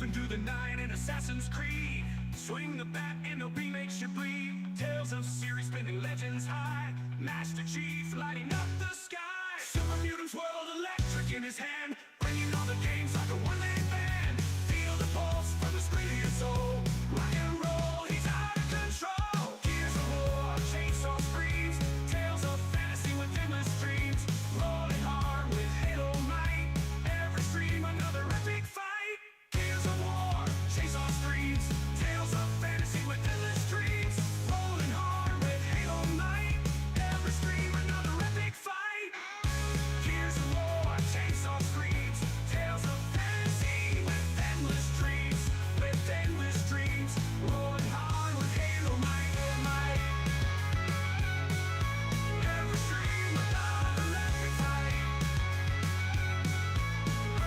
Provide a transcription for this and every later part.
Sweeping through the night in Assassin's Creed. Swing the bat and the beam makes you bleed. Tales of series spinning legends high. Master Chief lighting up the sky. Super mutants whirled electric in his hand, bringing all the games like a one-man band. Feel the pulse from the screen of your soul. Rock and roll, he's out of control. Gears of war, chainsaw screams. Tales of fantasy with endless dreams. Rolling hard with Halo might. Every stream another epic fight. Gears of war, chainsaw screams. Tales of fantasy with endless dreams. Rolling hard with Halo might. Every stream another epic fight. Gears of war, chainsaw screams. Tales of fantasy with endless dreams. With endless dreams. Rolling hard with Halo might. Every stream another epic fight.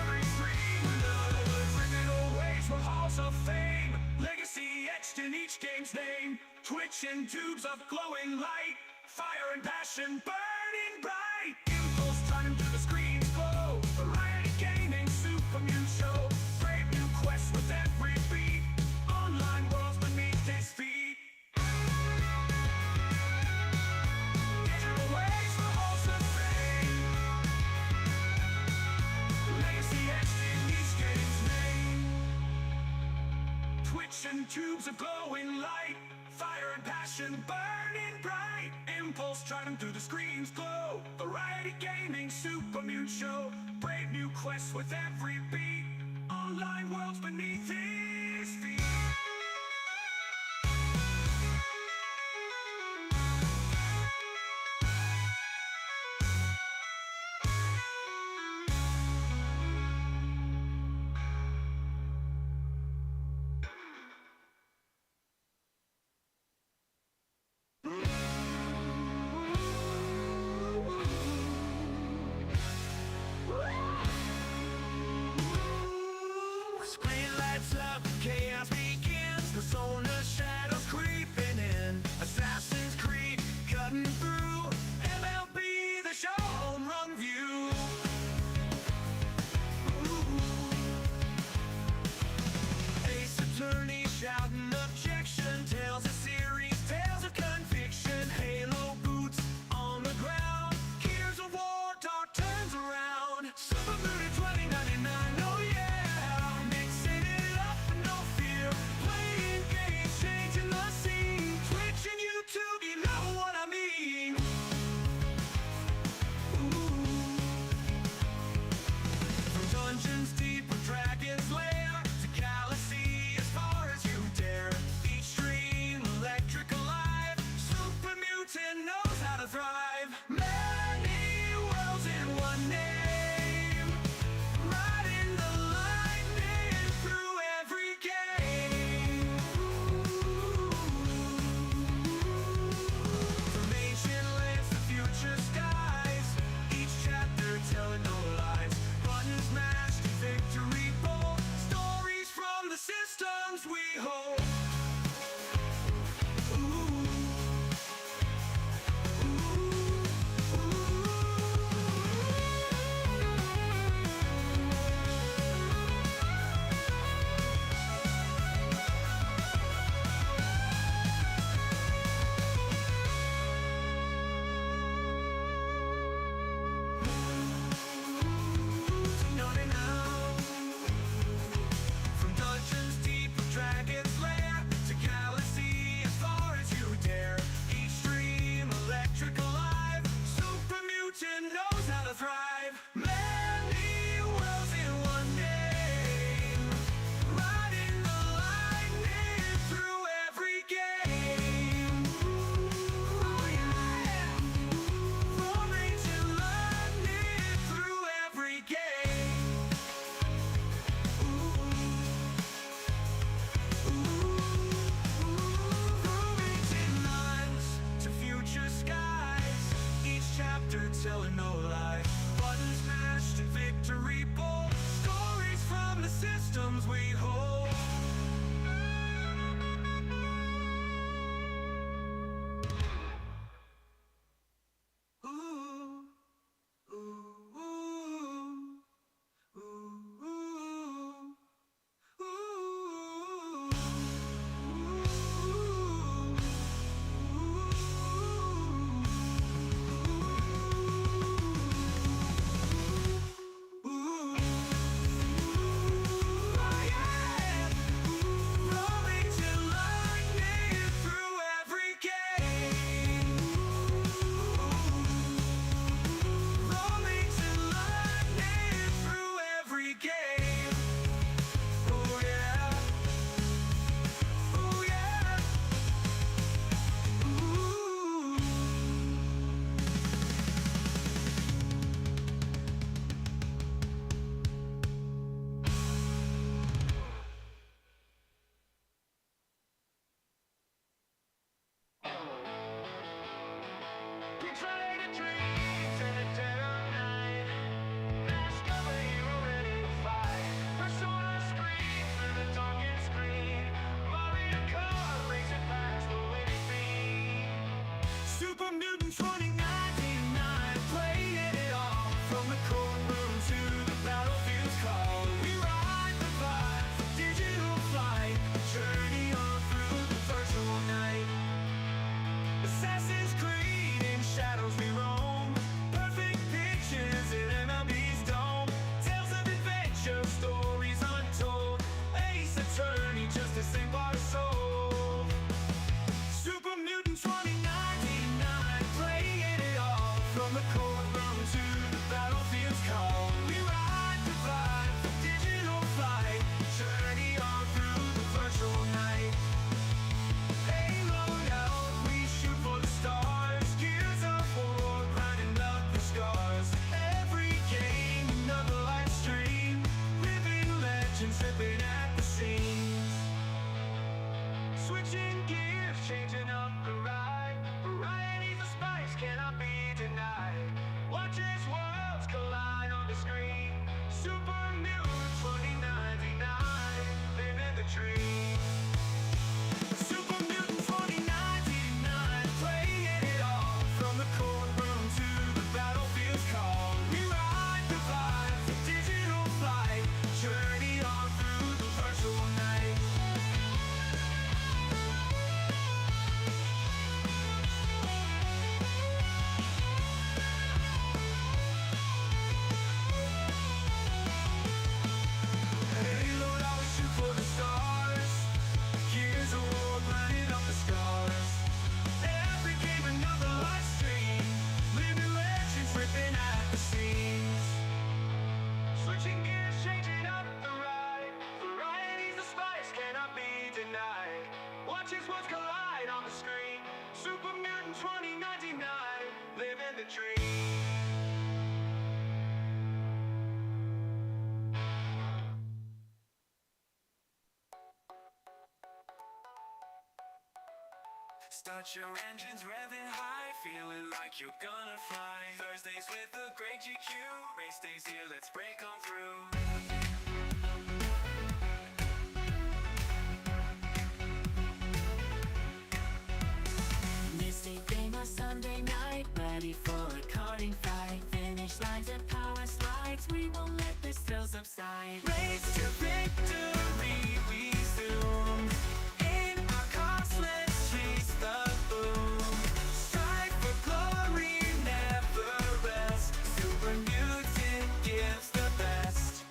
Every stream another criminal waves for halls of fame. Legacy etched in each game's name. Twitching tubes of glowing light. Fire and passion burning bright. Impulse turning through the screen's glow. Variety gaming, super mute show. Brave new quests with every beat. Online worlds beneath his feet. Digital waves for halls of fame. Legacy etched in each game's name. Twitching tubes of glowing light. Fire and passion burning bright. Impulse driving through the screen's glow. Variety gaming, super mute show. Brave new quests with every beat. Online worlds beneath his feet. Screen lights up, chaos begins. Persona shadows creeping in. Assassin's Creed cutting through. MLB the show, home run view. Ace Attorney shouting objection. Tales of series, tales of conviction. Halo boots on the ground. Gears of war, dark turns around. Super Mutant 2099, oh yeah. Mixing it up with no fear. Playing games, changing the scene. Twitching YouTube, you know what I mean. From dungeons deep or dragon's lair to galaxy as far as you dare. Each stream electric alive. Super mutant knows how to thrive. Many worlds in one name. Riding the lightning through every game. From ancient lands to future skies. Each chapter telling no lies. Buttons mashed, victory bold. Stories from the systems we hold. Know they know. From dungeons deep of dragon's lair to galaxy as far as you dare. Each stream electric alive. Super mutant knows how to thrive. Many worlds in one name. Riding the lightning through every game. Oh yeah. From ancient lightning through every game. From ancient lands to future skies. Each chapter telling no lie. Buttons mashed and victory bold. Stories from the systems we hold. Ooh, ooh, ooh, ooh, ooh, ooh. Mutant 2099, playing it all. From the courtroom to the battlefield's call. We ride the vibe, digital flight, journey on through the virtual night. Assassin's Creed, in shadows we roam. Perfect pictures in MLB's dome. Tales of adventure, stories untold. Ace Attorney, justice save our soul. Super Mutant 2099, playing it all. From the courtroom to the battlefield's call. We ride the vibe, digital flight, journey on through the virtual night. Haloed out, we shoot for the stars. Gears of war, grinding up the scars. Every game, another live stream. Living legends, ripping at the seams. Switching gears, changing up the ride. Varieties of spice cannot be denied. Watch as worlds collide on the screen. Super Mutant 2099, living the dream. Super Mutant 2099, playing it all. From the courtroom to the battlefield's call. We ride the vibe, digital flight, journey on through the virtual night. Haloed out, we shoot for the stars. Gears of war, grinding up the scars. Every game, another live stream. Living legends, ripping at the seams. Switching gears, changing up the ride. Varieties of spice cannot be denied. Watch as worlds collide on the screen. Super Mutant 2099, living the dream. Start your engines revving high, feeling like you're gonna fly. Thursdays with the great GQ, race days here, let's break on through. Misty famous Sunday night, ready for a karting fight. Finish lines and power slides, we won't let this thrill subside. Race to victory, we zoom. In our cars, let's chase the boom. Strive for glory, never rest. Super Mutant gives the best.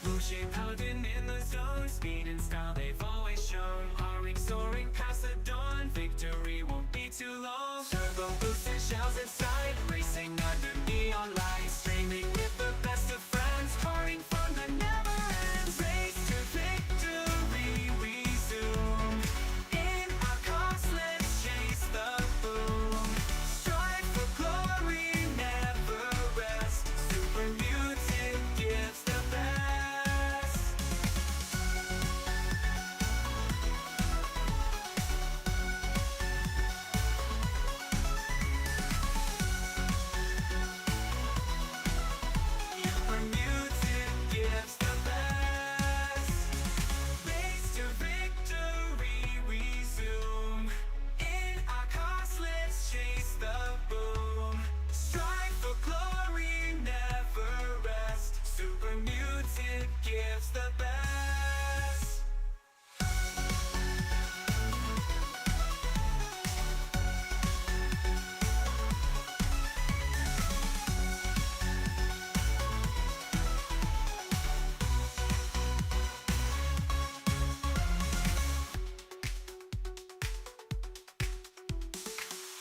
Blue Shade Paladin in the zone, speed and style they've always shown. Harring, soaring past the dawn, victory won't be too long. Turbo boost and shells inside, racing under neon lights. Streaming with the best of friends, pouring fun that never ends. Race to victory, we zoom. In our cars, let's chase the boom. Strive for glory, never rest. Super Mutant gives the best. Super Mutant gives the best. Race to victory, we zoom. In our cars, let's chase the boom. Strive for glory, never rest. Super Mutant gives the best.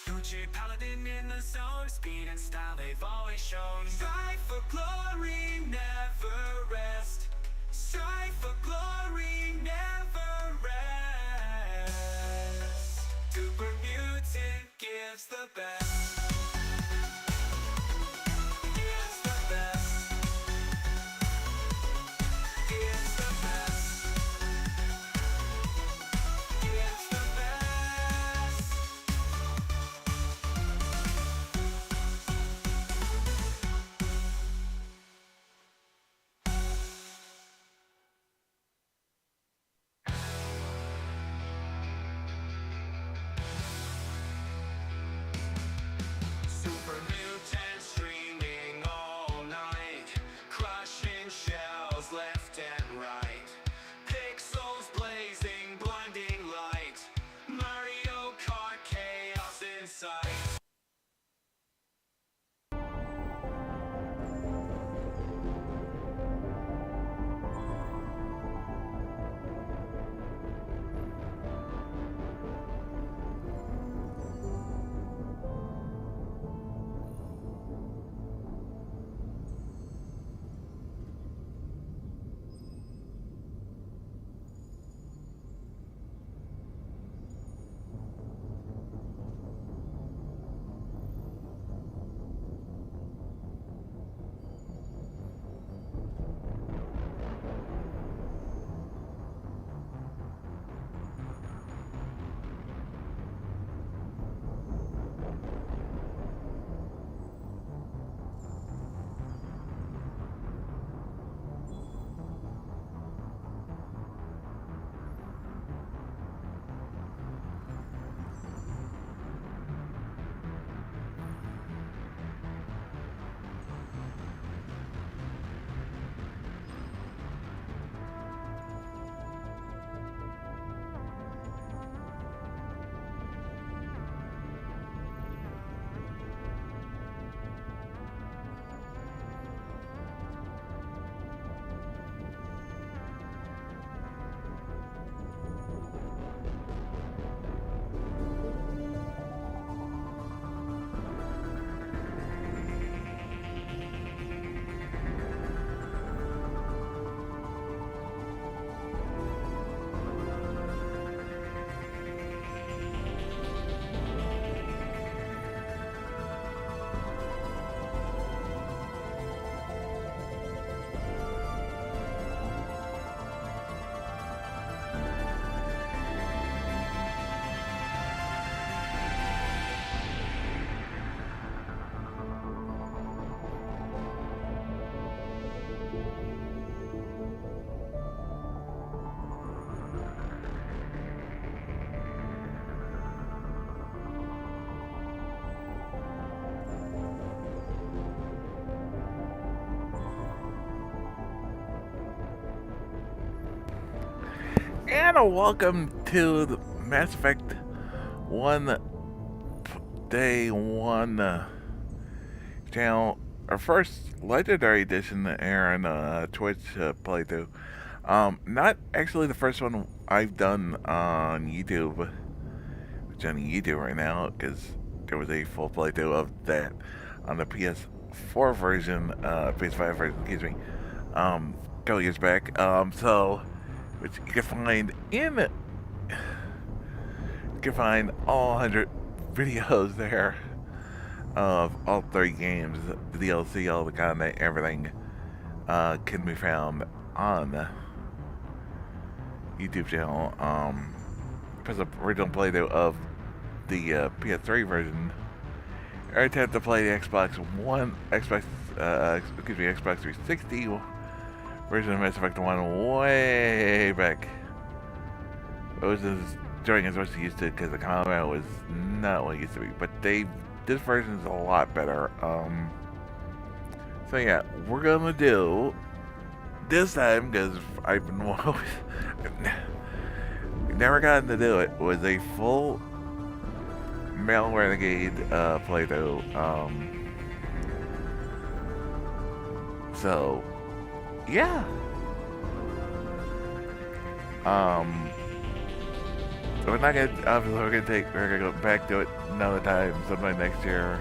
Gucci Paladin in the zone, speed and style they've always shown. Strive for glory, never rest. Strive for glory, never rest. Super Mutant gives the best. Gives the best. Gives the best. Gives the best. want to welcome to the Mass Effect 1 Day 1 channel, our first Legendary Edition Aaron Twitch playthrough. Not actually the first one I've done on YouTube, which on YouTube right now, because there was a full playthrough of that on the PS4 version, PS5 version, excuse me, a couple years back. Which you can find you can find all 100 videos there of all 30 games, the DLC, all the content, everything can be found on the YouTube channel. Because the original playthrough of the PS3 version, I attempt to play the Xbox 360 version of Mass Effect 1 way back. It was enjoying as much as I used to because the combat was not what it used to be. But this version is a lot better. So yeah, we're gonna do this time, because I've been never gotten to do it, was a full Mail Renegade playthrough. So yeah. We're not gonna, obviously we're gonna go back to it another time, sometime next year.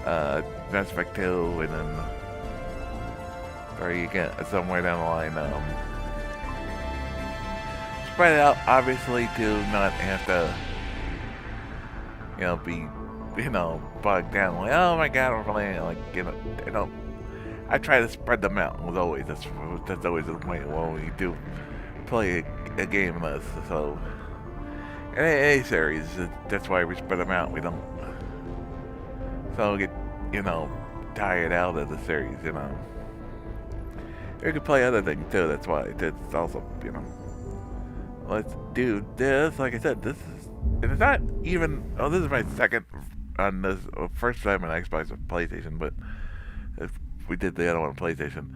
Mass Effect 2, and then, or you can, somewhere down the line, spread it out, obviously, to not have to, be, bogged down, like, oh my god, we're playing, like, I try to spread them out, as always. That's always the point when we do play a game like this. So, in any series, that's why we spread them out. We don't, get, tired out of the series, We could play other things too, that's why. It's also, let's do this. Like I said, this is, and it's not even, this is my second on this, first time on Xbox or PlayStation, but we did the other one on PlayStation.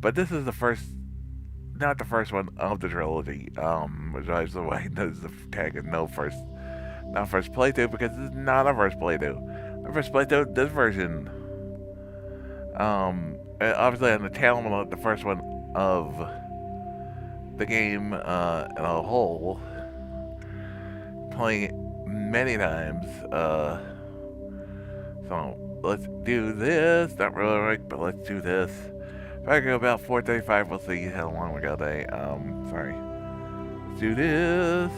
But this is the first, not the first one of the trilogy, which is why there's the tag is not first playthrough, because this is not our first playthrough. Our first playthrough, this version, obviously on the tail end of the first one of the game in a whole, playing it many times, so let's do this. Not really right, but let's do this. If I go about 4:35, we'll see how long we got today. Sorry. Let's do this.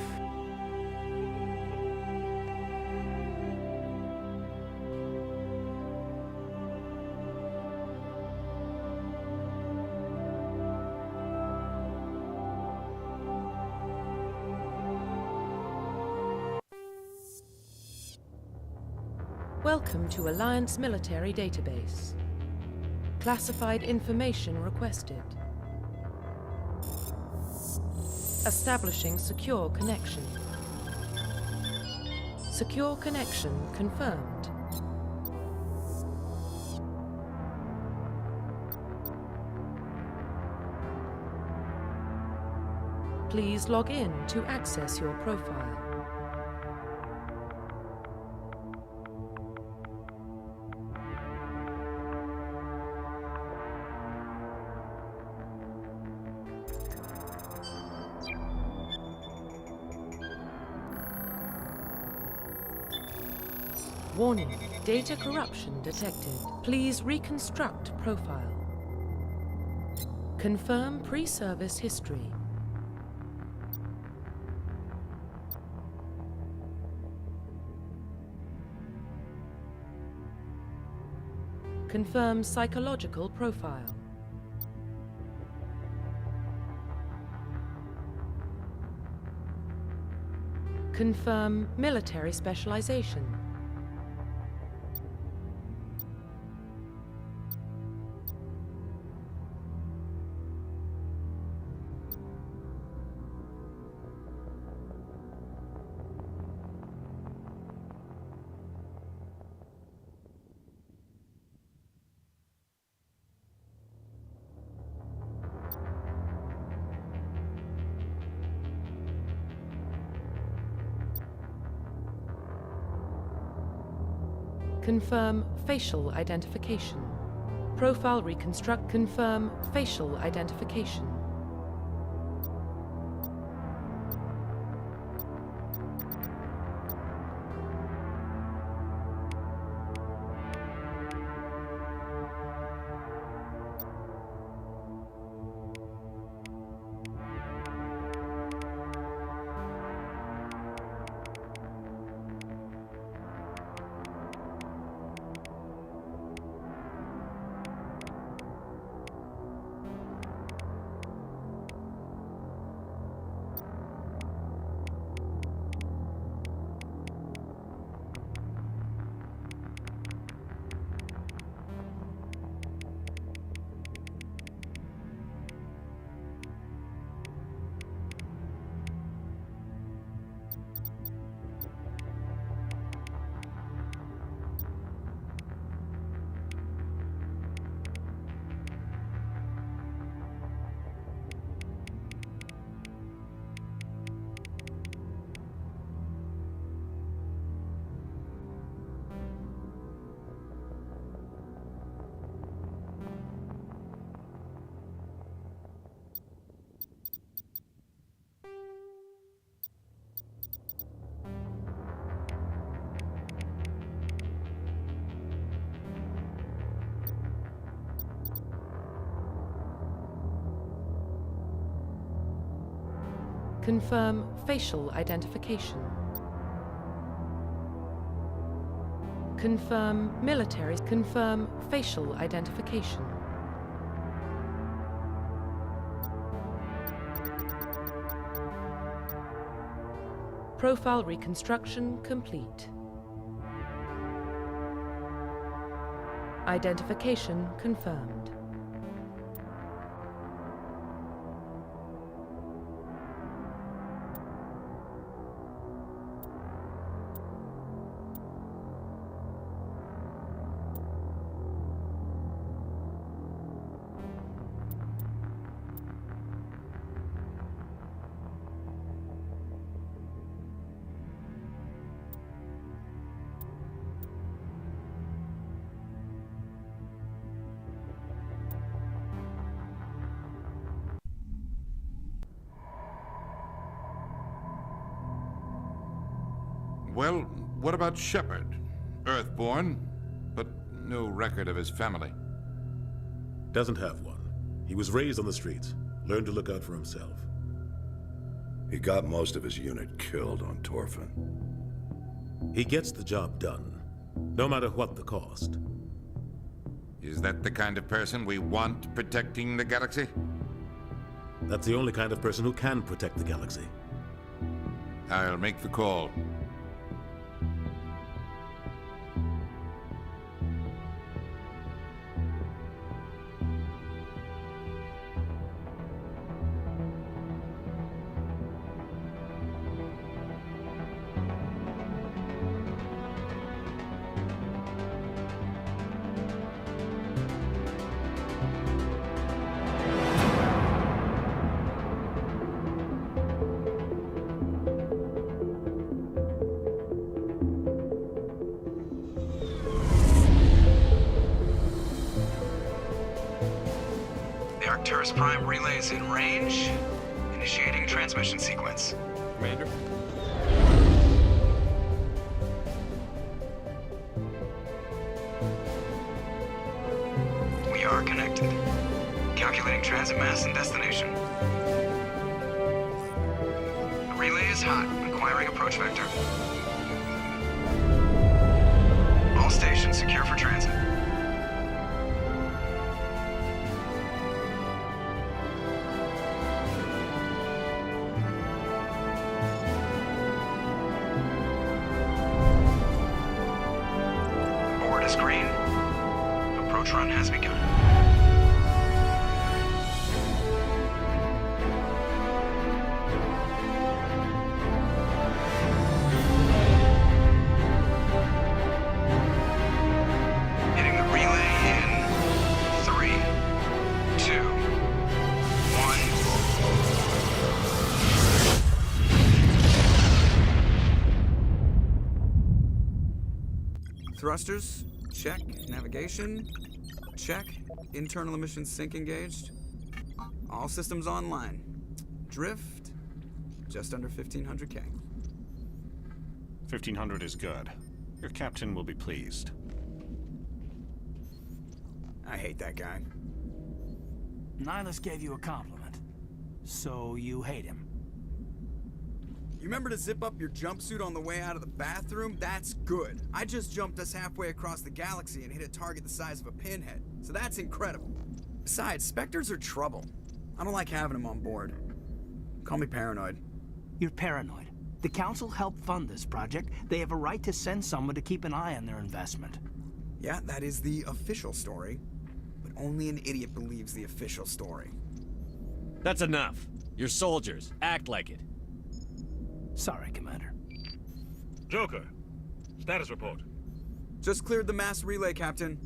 Welcome to Alliance Military Database. Classified information requested. Establishing secure connection. Secure connection confirmed. Please log in to access your profile. Warning, data corruption detected. Please reconstruct profile. Confirm pre-service history. Confirm psychological profile. Confirm military specialization. Confirm facial identification. Profile reconstruct. Confirm facial identification. Confirm facial identification. Confirm military. Confirm facial identification. Profile reconstruction complete. Identification confirmed. Well, what about Shepard? Earthborn, but no record of his family. Doesn't have one. He was raised on the streets, learned to look out for himself. He got most of his unit killed on Torfin. He gets the job done, no matter what the cost. Is that the kind of person we want protecting the galaxy? That's the only kind of person who can protect the galaxy. I'll make the call. Arcturus Prime relays in range. Initiating transmission sequence. Commander? We are connected. Calculating transit mass and destination. The relay is hot. Acquiring approach vector. All stations secure for transit. Green. Approach run has begun. Hitting the relay in 3, 2, 1. Thrusters, check. Navigation, check. Internal emission sync engaged. All systems online. Drift, just under 1500K. 1500 is good. Your captain will be pleased. I hate that guy. Nihilus gave you a compliment. So you hate him. You remember to zip up your jumpsuit on the way out of the bathroom? That's good. I just jumped us halfway across the galaxy and hit a target the size of a pinhead. So that's incredible. Besides, Spectres are trouble. I don't like having them on board. Call me paranoid. You're paranoid. The Council helped fund this project. They have a right to send someone to keep an eye on their investment. Yeah, that is the official story. But only an idiot believes the official story. That's enough. You're soldiers. Act like it. Sorry, Commander. Joker, status report. Just cleared the mass relay, Captain.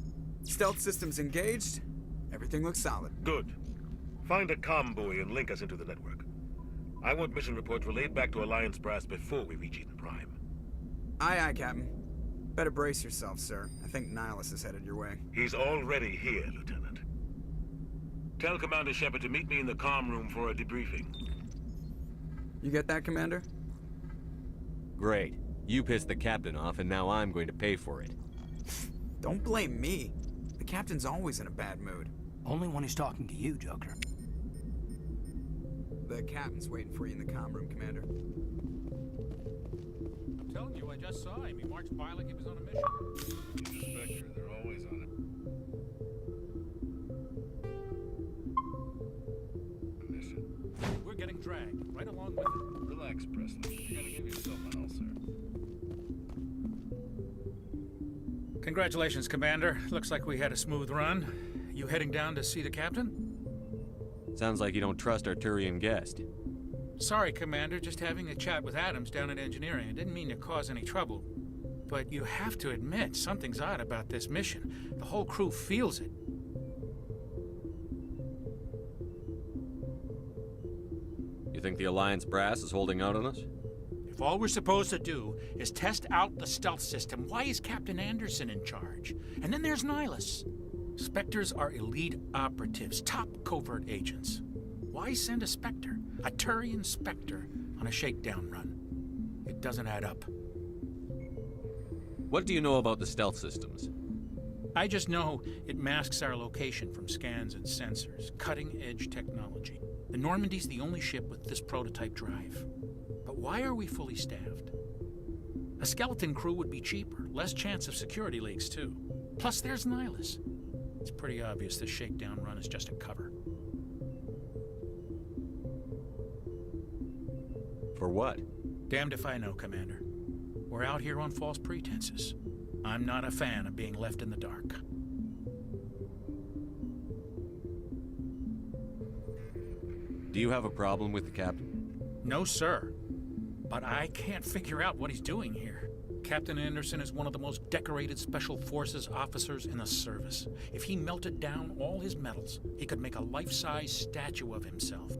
Stealth systems engaged. Everything looks solid. Good. Find a comm buoy and link us into the network. I want mission reports relayed back to Alliance Brass before we reach Eden Prime. Aye, aye, Captain. Better brace yourself, sir. I think Nihilus is headed your way. He's already here, Lieutenant. Tell Commander Shepard to meet me in the comm room for a debriefing. You get that, Commander? Great. You pissed the captain off, and now I'm going to pay for it. Don't blame me. The captain's always in a bad mood. Only when he's talking to you, Joker. The captain's waiting for you in the comm room, Commander. I'm telling you, I just saw him. He marched by like he was on a mission. Spectre, they're always on it. Mission. We're getting dragged, right along with it. Relax, Presley. You gotta give yourself a hell, sir. Congratulations, Commander. Looks like we had a smooth run. You heading down to see the captain? Sounds like you don't trust our Turian guest. Sorry, Commander. Just having a chat with Adams down at engineering. I didn't mean to cause any trouble. But you have to admit, something's odd about this mission. The whole crew feels it. You think the Alliance brass is holding out on us? If all we're supposed to do is test out the stealth system, why is Captain Anderson in charge? And then there's Nihilus. Spectres are elite operatives, top covert agents. Why send a Spectre, a Turian Spectre, on a shakedown run? It doesn't add up. What do you know about the stealth systems? I just know it masks our location from scans and sensors. Cutting-edge technology. The Normandy's the only ship with this prototype drive. But why are we fully staffed? A skeleton crew would be cheaper, less chance of security leaks too. Plus there's Nihilus. It's pretty obvious this shakedown run is just a cover. For what? Damned if I know, Commander. We're out here on false pretenses. I'm not a fan of being left in the dark. Do you have a problem with the captain? No, sir. But I can't figure out what he's doing here. Captain Anderson is one of the most decorated Special Forces officers in the service. If he melted down all his medals, he could make a life-size statue of himself.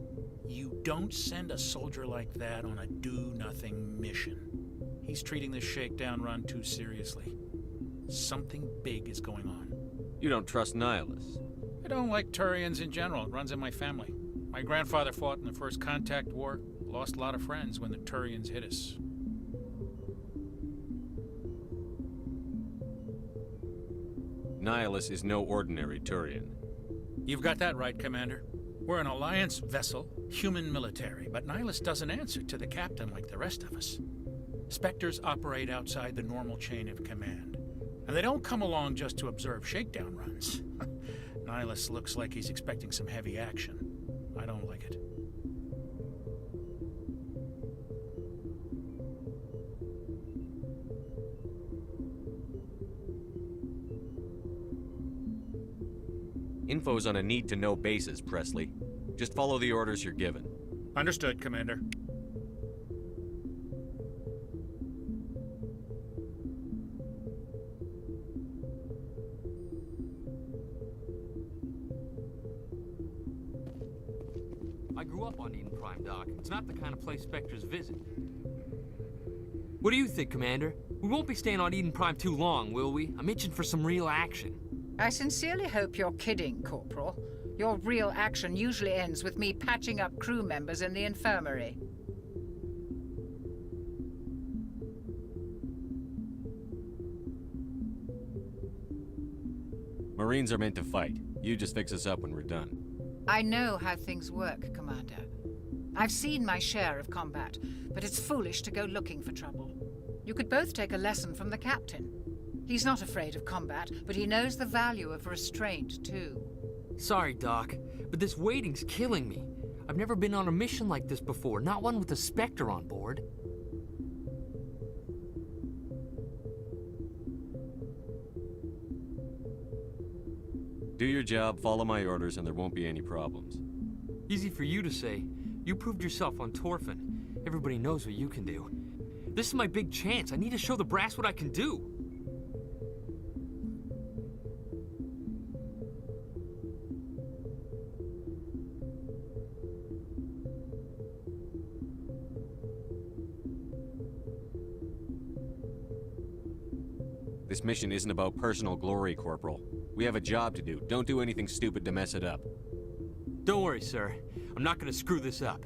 You don't send a soldier like that on a do-nothing mission. He's treating this shakedown run too seriously. Something big is going on. You don't trust Nihilus? I don't like Turians in general. It runs in my family. My grandfather fought in the First Contact War, lost a lot of friends when the Turians hit us. Nihilus is no ordinary Turian. You've got that right, Commander. We're an Alliance vessel, human military, but Nihilus doesn't answer to the captain like the rest of us. Spectres operate outside the normal chain of command, and they don't come along just to observe shakedown runs. Nihilus looks like he's expecting some heavy action. I don't like it. Info's on a need-to-know basis, Presley. Just follow the orders you're given. Understood, Commander. I grew up on Eden Prime, Doc. It's not the kind of place Spectres visit. What do you think, Commander? We won't be staying on Eden Prime too long, will we? I'm itching for some real action. I sincerely hope you're kidding, Corporal. Your real action usually ends with me patching up crew members in the infirmary. Marines are meant to fight. You just fix us up when we're done. I know how things work, Commander. I've seen my share of combat, but it's foolish to go looking for trouble. You could both take a lesson from the captain. He's not afraid of combat, but he knows the value of restraint, too. Sorry, Doc, but this waiting's killing me. I've never been on a mission like this before, not one with a Spectre on board. Do your job, follow my orders, and there won't be any problems. Easy for you to say. You proved yourself on Torfin. Everybody knows what you can do. This is my big chance. I need to show the brass what I can do. This mission isn't about personal glory, Corporal. We have a job to do. Don't do anything stupid to mess it up. Don't worry, sir. I'm not gonna screw this up.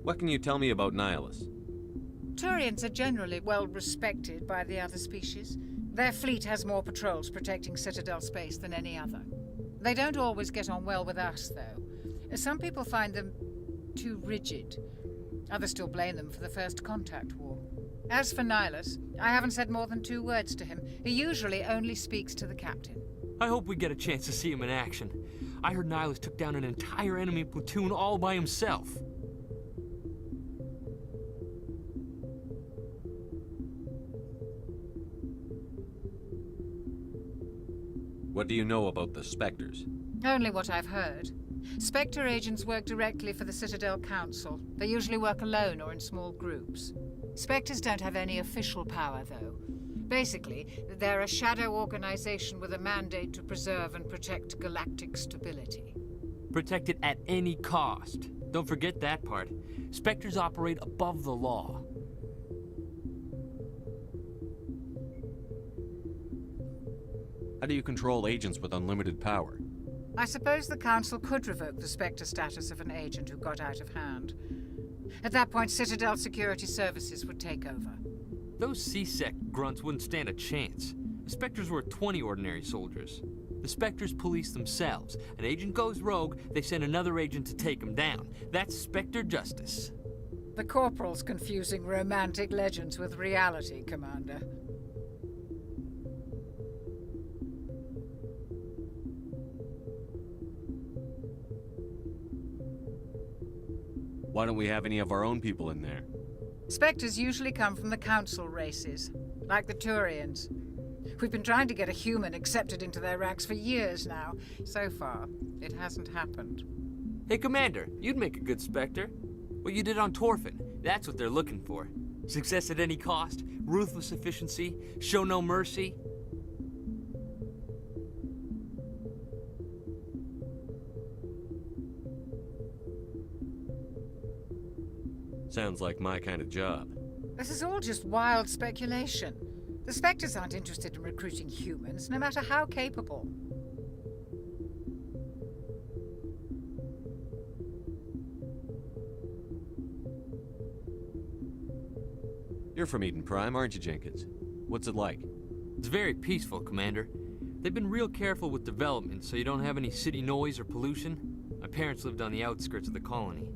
What can you tell me about Nihilus? Turians are generally well respected by the other species. Their fleet has more patrols protecting Citadel space than any other. They don't always get on well with us, though. Some people find them too rigid. Others still blame them for the First Contact War. As for Nihilus, I haven't said more than 2 words to him. He usually only speaks to the captain. I hope we get a chance to see him in action. I heard Nihilus took down an entire enemy platoon all by himself. What do you know about the Spectres? Only what I've heard. Spectre agents work directly for the Citadel Council. They usually work alone or in small groups. Spectres don't have any official power, though. Basically, they're a shadow organization with a mandate to preserve and protect galactic stability. Protect it at any cost. Don't forget that part. Spectres operate above the law. How do you control agents with unlimited power? I suppose the Council could revoke the Spectre status of an agent who got out of hand. At that point, Citadel Security Services would take over. Those C-Sec grunts wouldn't stand a chance. The Spectres were 20 ordinary soldiers. The Spectres police themselves. An agent goes rogue, they send another agent to take him down. That's Spectre justice. The Corporal's confusing romantic legends with reality, Commander. Why don't we have any of our own people in there? Spectres usually come from the Council races, like the Turians. We've been trying to get a human accepted into their ranks for years now. So far, it hasn't happened. Hey, Commander, you'd make a good Spectre. What you did on Torfin, that's what they're looking for. Success at any cost, ruthless efficiency, show no mercy. Sounds like my kind of job. This is all just wild speculation. The Spectres aren't interested in recruiting humans, no matter how capable. You're from Eden Prime, aren't you, Jenkins? What's it like? It's very peaceful, Commander. They've been real careful with development, so you don't have any city noise or pollution. My parents lived on the outskirts of the colony.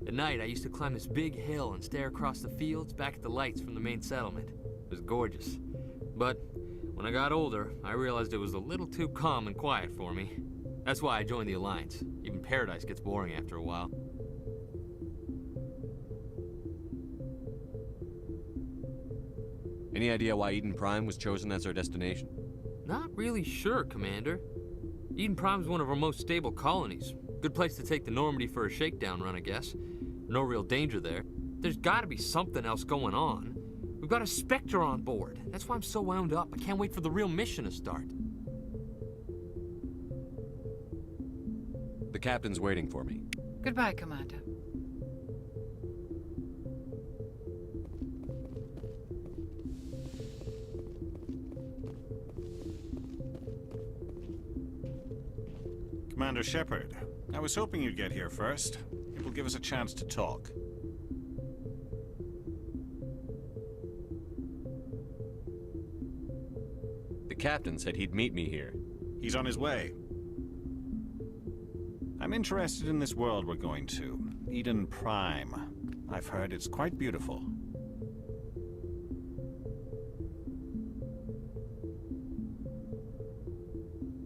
At night, I used to climb this big hill and stare across the fields back at the lights from the main settlement. It was gorgeous. But when I got older, I realized it was a little too calm and quiet for me. That's why I joined the Alliance. Even Paradise gets boring after a while. Any idea why Eden Prime was chosen as our destination? Not really sure, Commander. Eden Prime's one of our most stable colonies. Good place to take the Normandy for a shakedown run, I guess. No real danger there. There's gotta be something else going on. We've got a Spectre on board. That's why I'm so wound up. I can't wait for the real mission to start. The captain's waiting for me. Goodbye, Commander. Commander Shepard, I was hoping you'd get here first. It will give us a chance to talk. The captain said he'd meet me here. He's on his way. I'm interested in this world we're going to, Eden Prime. I've heard it's quite beautiful.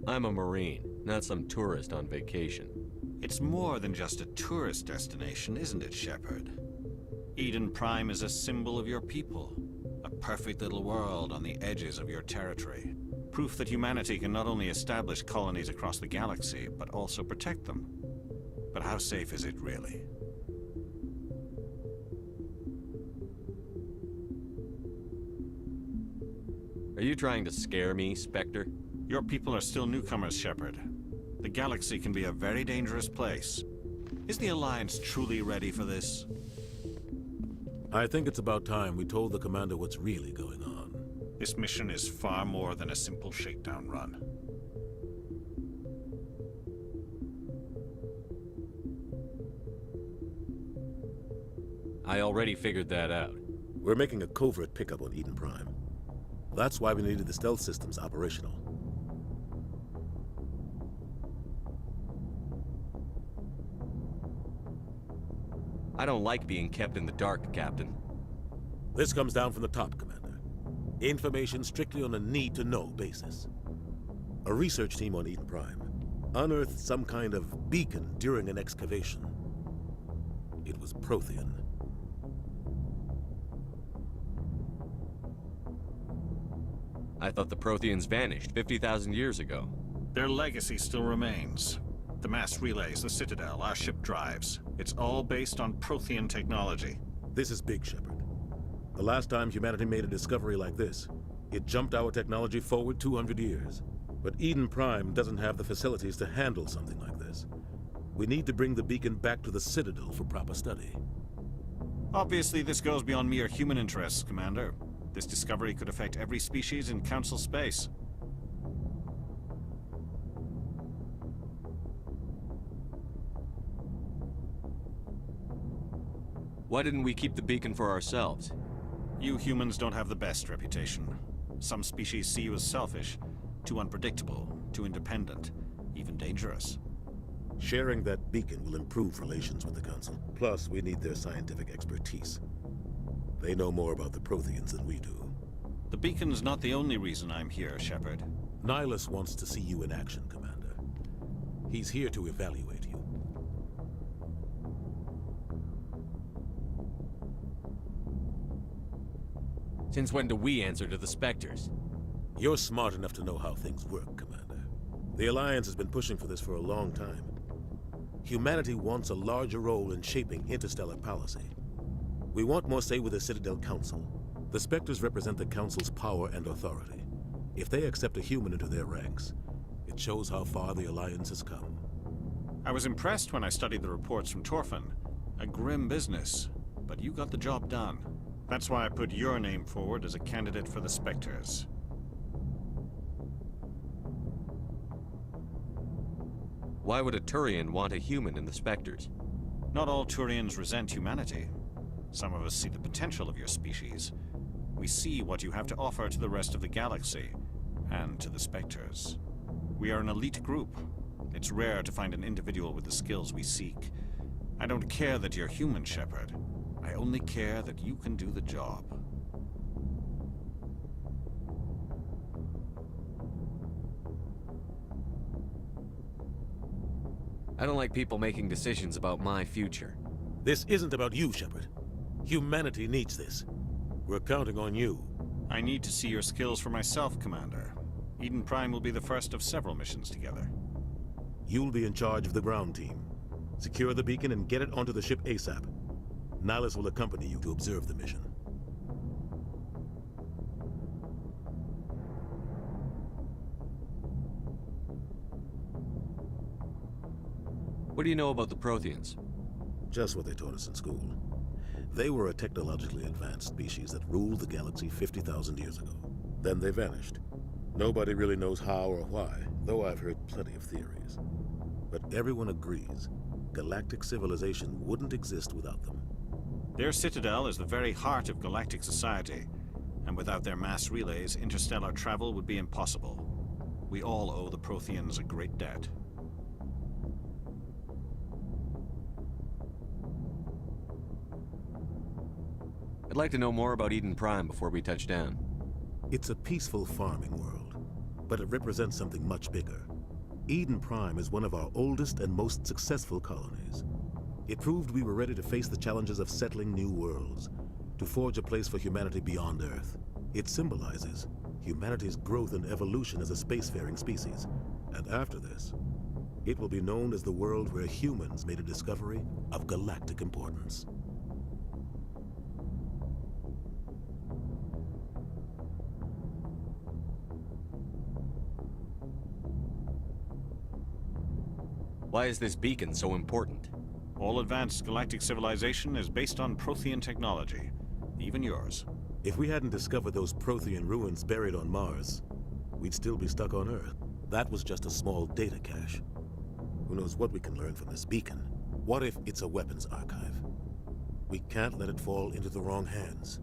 I'm a Marine, not some tourist on vacation. It's more than just a tourist destination, isn't it, Shepard? Eden Prime is a symbol of your people. A perfect little world on the edges of your territory. Proof that humanity can not only establish colonies across the galaxy, but also protect them. But how safe is it really? Are you trying to scare me, Spectre? Your people are still newcomers, Shepard. The galaxy can be a very dangerous place. Is the Alliance truly ready for this? I think it's about time we told the commander what's really going on. This mission is far more than a simple shakedown run. I already figured that out. We're making a covert pickup on Eden Prime. That's why we needed the stealth systems operational. I don't like being kept in the dark, Captain. This comes down from the top, Commander. Information strictly on a need-to-know basis. A research team on Eden Prime unearthed some kind of beacon during an excavation. It was Prothean. I thought the Protheans vanished 50,000 years ago. Their legacy still remains. The mass relays, the Citadel, our ship drives. It's all based on Prothean technology. This is big, Shepard. The last time humanity made a discovery like this, it jumped our technology forward 200 years. But Eden Prime doesn't have the facilities to handle something like this. We need to bring the beacon back to the Citadel for proper study. Obviously, this goes beyond mere human interests, Commander. This discovery could affect every species in Council space. Why didn't we keep the beacon for ourselves? You humans don't have the best reputation. Some species see you as selfish, too unpredictable, too independent, even dangerous. Sharing that beacon will improve relations with the Council. Plus, we need their scientific expertise. They know more about the Protheans than we do. The beacon's not the only reason I'm here, Shepard. Nihilus wants to see you in action, Commander. He's here to evaluate you. Since when do we answer to the Spectres? You're smart enough to know how things work, Commander. The Alliance has been pushing for this for a long time. Humanity wants a larger role in shaping interstellar policy. We want more say with the Citadel Council. The Spectres represent the Council's power and authority. If they accept a human into their ranks, it shows how far the Alliance has come. I was impressed when I studied the reports from Torfin. A grim business, but you got the job done. That's why I put your name forward as a candidate for the Spectres. Why would a Turian want a human in the Spectres? Not all Turians resent humanity. Some of us see the potential of your species. We see what you have to offer to the rest of the galaxy, and to the Spectres. We are an elite group. It's rare to find an individual with the skills we seek. I don't care that you're human, Shepard. I only care that you can do the job. I don't like people making decisions about my future. This isn't about you, Shepard. Humanity needs this. We're counting on you. I need to see your skills for myself, Commander. Eden Prime will be the first of several missions together. You'll be in charge of the ground team. Secure the beacon and get it onto the ship ASAP. Nihilus will accompany you to observe the mission. What do you know about the Protheans? Just what they taught us in school. They were a technologically advanced species that ruled the galaxy 50,000 years ago. Then they vanished. Nobody really knows how or why, though I've heard plenty of theories. But everyone agrees galactic civilization wouldn't exist without them. Their citadel is the very heart of galactic society, and without their mass relays, interstellar travel would be impossible. We all owe the Protheans a great debt. I'd like to know more about Eden Prime before we touch down. It's a peaceful farming world, but it represents something much bigger. Eden Prime is one of our oldest and most successful colonies. It proved we were ready to face the challenges of settling new worlds, to forge a place for humanity beyond Earth. It symbolizes humanity's growth and evolution as a spacefaring species. And after this, it will be known as the world where humans made a discovery of galactic importance. Why is this beacon so important? All advanced galactic civilization is based on Prothean technology, even yours. If we hadn't discovered those Prothean ruins buried on Mars, we'd still be stuck on Earth. That was just a small data cache. Who knows what we can learn from this beacon? What if it's a weapons archive? We can't let it fall into the wrong hands.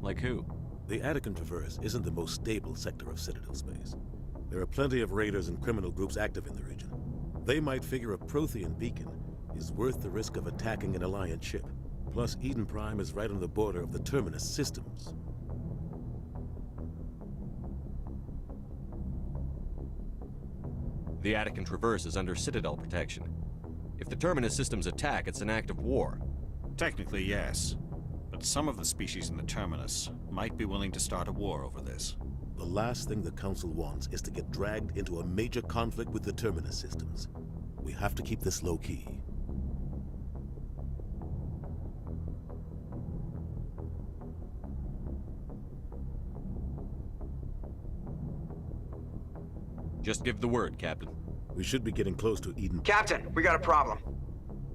Like who? The Attican Traverse isn't the most stable sector of Citadel space. There are plenty of raiders and criminal groups active in the region. They might figure a Prothean beacon is worth the risk of attacking an Alliance ship. Plus, Eden Prime is right on the border of the Terminus systems. The Attican Traverse is under Citadel protection. If the Terminus systems attack, it's an act of war. Technically, yes. But some of the species in the Terminus might be willing to start a war over this. The last thing the Council wants is to get dragged into a major conflict with the Terminus systems. We have to keep this low-key. Just give the word, Captain. We should be getting close to Eden. Captain, we got a problem.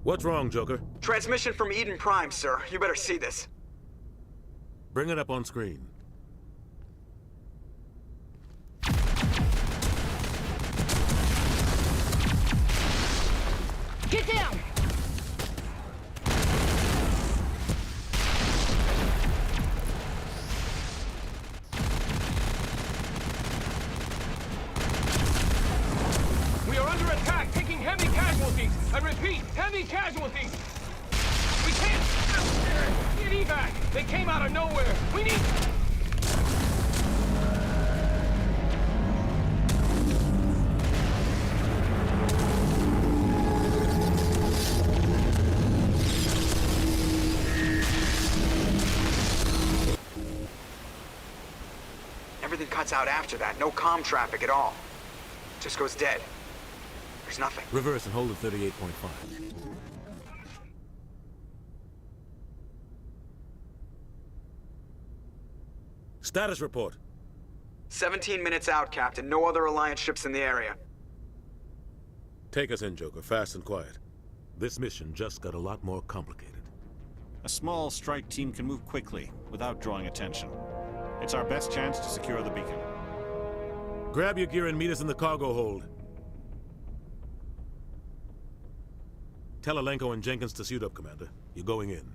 What's wrong, Joker? Transmission from Eden Prime, sir. You better see this. Bring it up on screen. Get down! We are under attack, taking heavy casualties. I repeat, heavy casualties. We can't get evac. They came out of nowhere. We need... Everything cuts out after that. No comm traffic at all. Just goes dead. There's nothing. Reverse and hold at 38.5. Status report. 17 minutes out, Captain. No other Alliance ships in the area. Take us in, Joker, fast and quiet. This mission just got a lot more complicated. A small strike team can move quickly, without drawing attention. It's our best chance to secure the beacon. Grab your gear and meet us in the cargo hold. Tell Alenko and Jenkins to suit up, Commander. You're going in.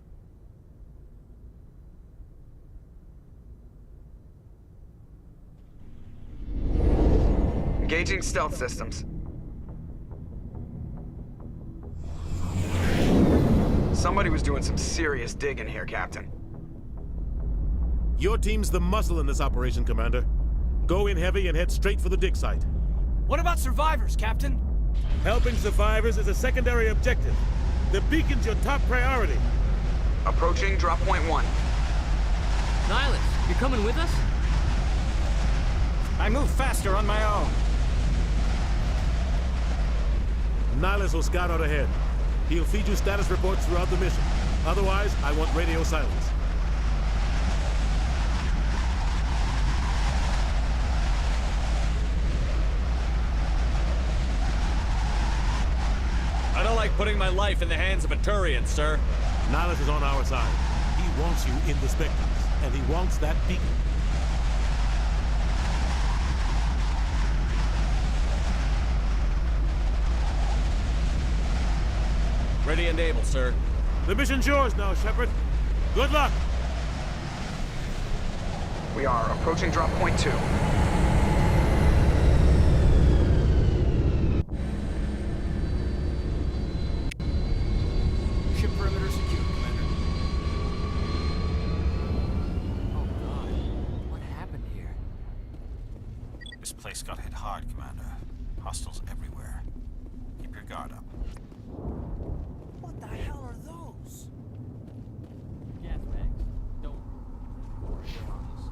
Engaging stealth systems. Somebody was doing some serious digging here, Captain. Your team's the muscle in this operation, Commander. Go in heavy and head straight for the dig site. What about survivors, Captain? Helping survivors is a secondary objective. The beacon's your top priority. Approaching drop point 1. Nihilus, you coming with us? I move faster on my own. Nihilus will scout out ahead. He'll feed you status reports throughout the mission. Otherwise, I want radio silence. I don't like putting my life in the hands of a Turian, sir. Nihilus is on our side. He wants you in the Spectres, and he wants that beacon. Ready and able, sir. The mission's yours now, Shepard. Good luck! We are approaching drop point 2. Ship perimeter secure, Commander. Oh God, what happened here? This place got hit hard, Commander. Hostiles everywhere. Keep your guard up. What the hell are those? Gas bags. Don't worry about us.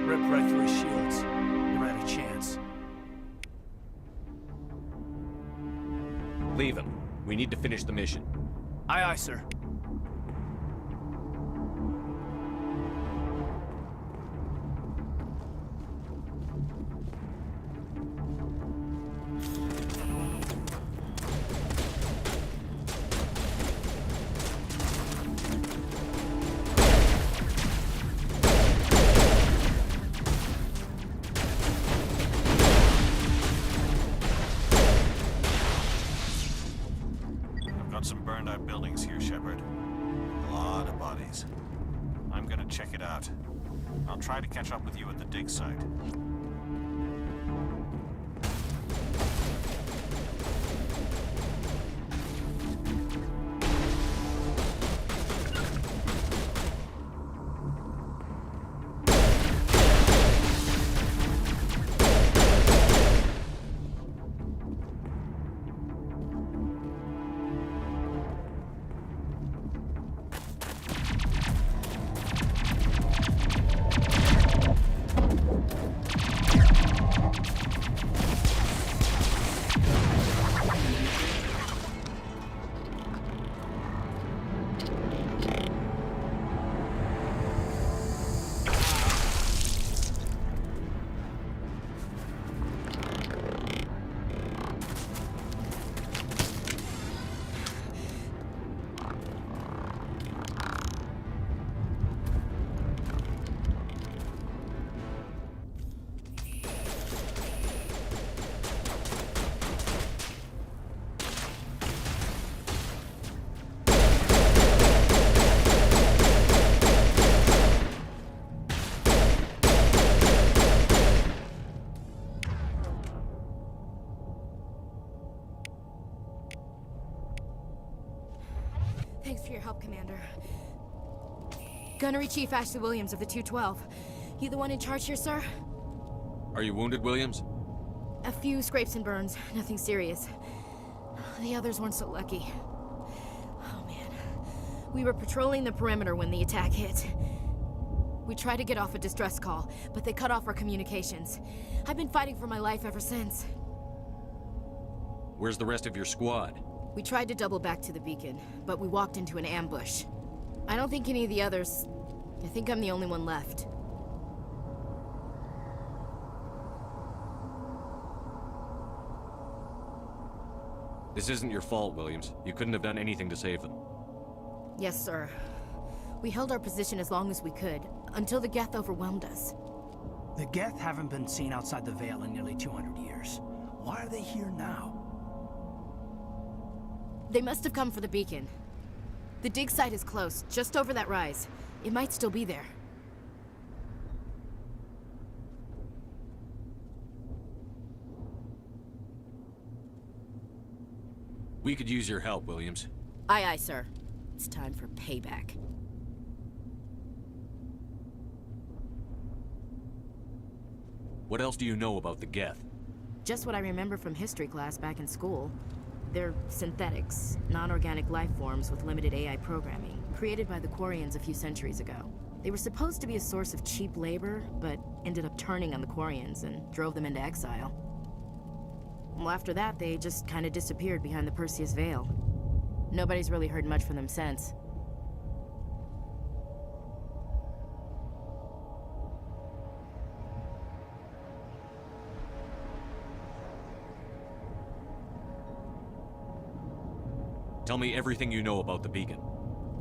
Rip right through his shields. Never had a chance. Leave him. We need to finish the mission. Aye, aye, sir. Got some burned out buildings here, Shepard. A lot of bodies. I'm gonna check it out. I'll try to catch up with you at the dig site. Thanks for your help, Commander. Gunnery Chief Ashley Williams of the 212. You the one in charge here, sir? Are you wounded, Williams? A few scrapes and burns, nothing serious. The others weren't so lucky. Oh man. We were patrolling the perimeter when the attack hit. We tried to get off a distress call, but they cut off our communications. I've been fighting for my life ever since. Where's the rest of your squad? We tried to double back to the beacon, but we walked into an ambush. I don't think any of the others... I think I'm the only one left. This isn't your fault, Williams. You couldn't have done anything to save them. Yes, sir. We held our position as long as we could, until the Geth overwhelmed us. The Geth haven't been seen outside the Veil in nearly 200 years. Why are they here now? They must have come for the beacon. The dig site is close, just over that rise. It might still be there. We could use your help, Williams. Aye, aye, sir. It's time for payback. What else do you know about the Geth? Just what I remember from history class back in school. They're synthetics, non-organic life forms with limited AI programming, created by the Quarians a few centuries ago. They were supposed to be a source of cheap labor, but ended up turning on the Quarians and drove them into exile. Well, after that, they just kind of disappeared behind the Perseus Veil. Nobody's really heard much from them since. Tell me everything you know about the beacon.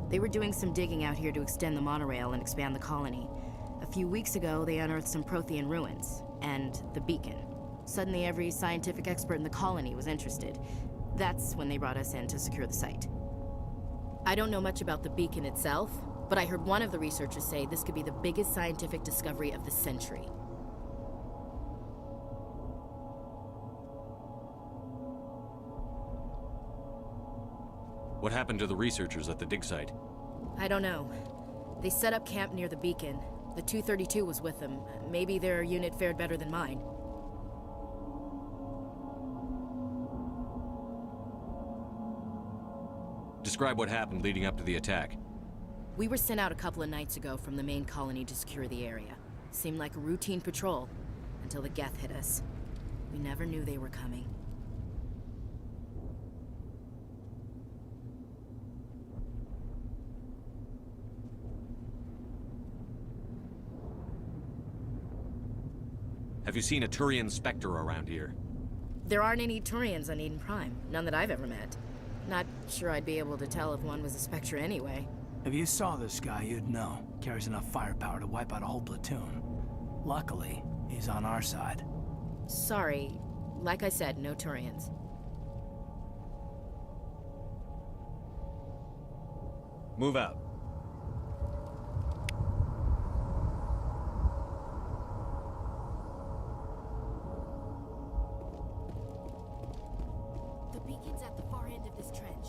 They were doing some digging out here to extend the monorail and expand the colony. A few weeks ago, they unearthed some Prothean ruins, and the beacon. Suddenly, every scientific expert in the colony was interested. That's when they brought us in to secure the site. I don't know much about the beacon itself, but I heard one of the researchers say this could be the biggest scientific discovery of the century. What happened to the researchers at the dig site? I don't know. They set up camp near the beacon. The 232 was with them. Maybe their unit fared better than mine. Describe what happened leading up to the attack. We were sent out a couple of nights ago from the main colony to secure the area. Seemed like a routine patrol, until the Geth hit us. We never knew they were coming. Have you seen a Turian Spectre around here? There aren't any Turians on Eden Prime. None that I've ever met. Not sure I'd be able to tell if one was a Spectre anyway. If you saw this guy, you'd know. Carries enough firepower to wipe out a whole platoon. Luckily, he's on our side. Sorry. Like I said, no Turians. Move out. The beacon's at the far end of this trench.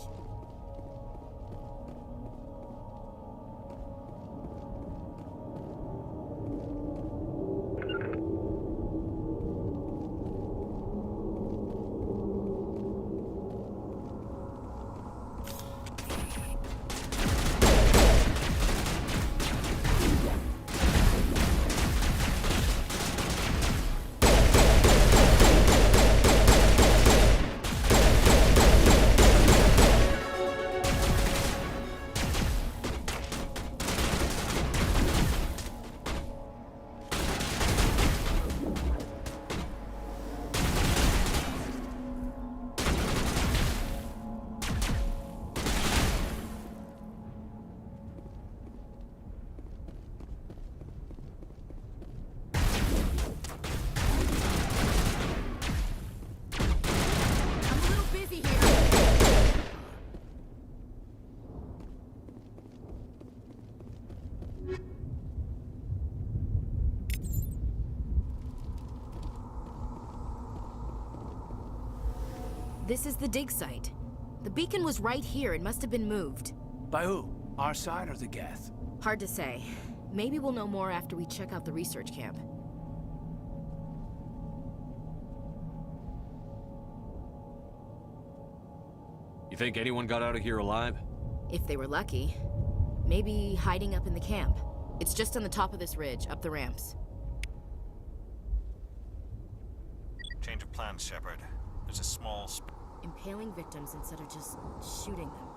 This is the dig site. The beacon was right here. It must have been moved. By who? Our side or the Geth? Hard to say. Maybe we'll know more after we check out the research camp. You think anyone got out of here alive? If they were lucky. Maybe hiding up in the camp. It's just on the top of this ridge, up the ramps. Change of plans, Shepard. There's a small Impaling victims instead of just shooting them.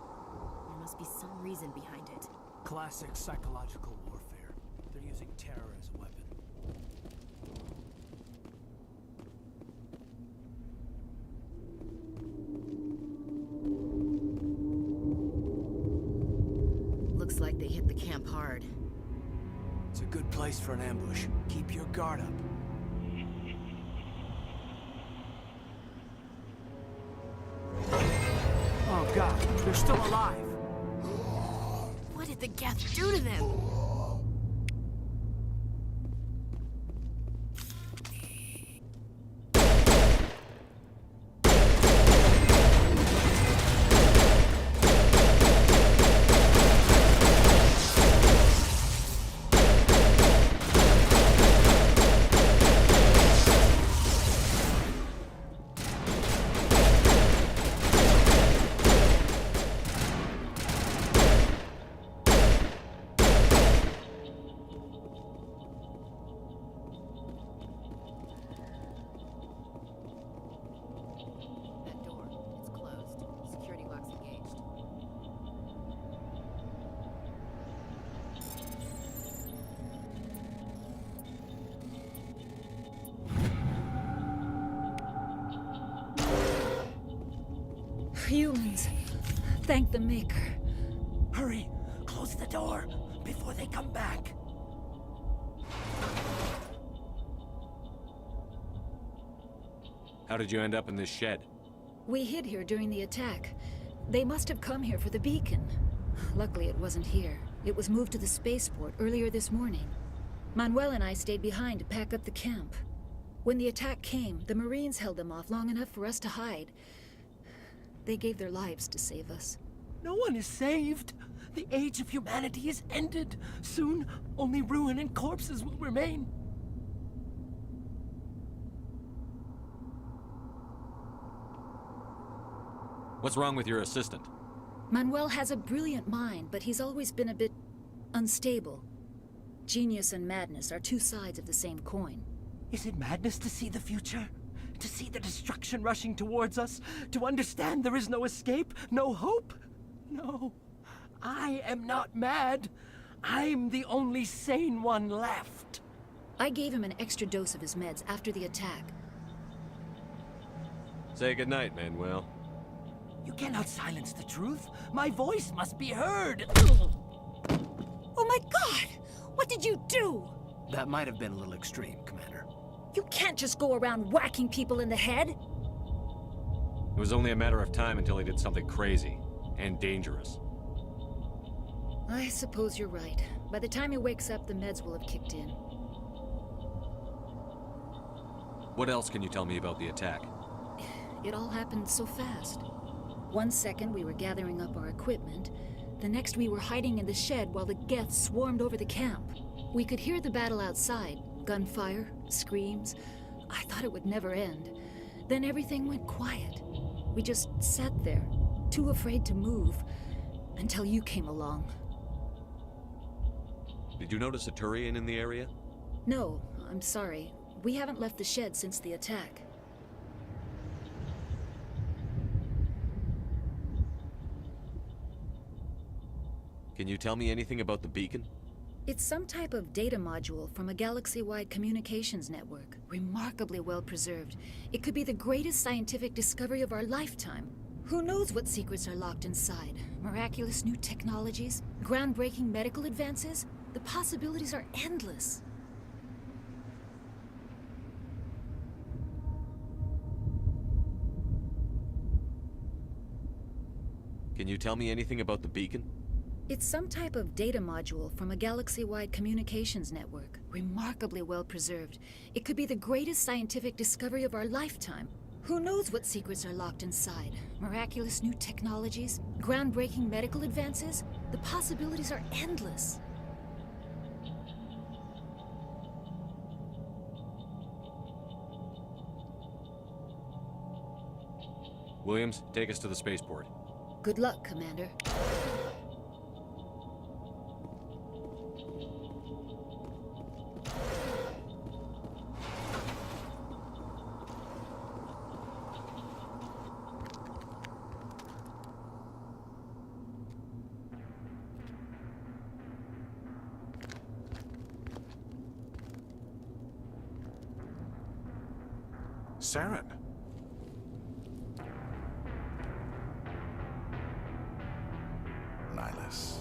There must be some reason behind it. Classic psychological warfare. They're using terror as a weapon. up hard. It's a good place for an ambush. Keep your guard up. Oh god, they're still alive. What did the Geth do to them? That door, it's closed. Security lock's engaged. Humans. Thank the Maker. Hurry! Close the door before they come back. How did you end up in this shed? We hid here during the attack. They must have come here for the beacon. Luckily, it wasn't here. It was moved to the spaceport earlier this morning. Manuel and I stayed behind to pack up the camp. When the attack came, the Marines held them off long enough for us to hide. They gave their lives to save us. No one is saved. The age of humanity is ended. Soon, only ruin and corpses will remain. What's wrong with your assistant? Manuel has a brilliant mind, but he's always been a bit unstable. Genius and madness are two sides of the same coin. Is it madness to see the future? To see the destruction rushing towards us? To understand there is no escape? No hope? No. I am not mad. I'm the only sane one left. I gave him an extra dose of his meds after the attack. Say goodnight, Manuel. You cannot silence the truth. My voice must be heard. Oh my god! What did you do? That might have been a little extreme, Commander. You can't just go around whacking people in the head. It was only a matter of time until he did something crazy and dangerous. I suppose you're right. By the time he wakes up, the meds will have kicked in. What else can you tell me about the attack? It all happened so fast. 1 second we were gathering up our equipment. The next we were hiding in the shed while the Geth swarmed over the camp. We could hear the battle outside. Gunfire, screams. I thought it would never end. Then everything went quiet. We just sat there, too afraid to move, until you came along. Did you notice a Turian in the area? No, I'm sorry. We haven't left the shed since the attack. Can you tell me anything about the beacon? It's some type of data module from a galaxy-wide communications network. Remarkably well preserved. It could be the greatest scientific discovery of our lifetime. Who knows what secrets are locked inside? Miraculous new technologies? Groundbreaking medical advances? The possibilities are endless. Can you tell me anything about the beacon? It's some type of data module from a galaxy-wide communications network. Remarkably well preserved. It could be the greatest scientific discovery of our lifetime. Who knows what secrets are locked inside? Miraculous new technologies? Groundbreaking medical advances? The possibilities are endless. Williams, take us to the spaceport. Good luck, Commander. Saren. Nihilus.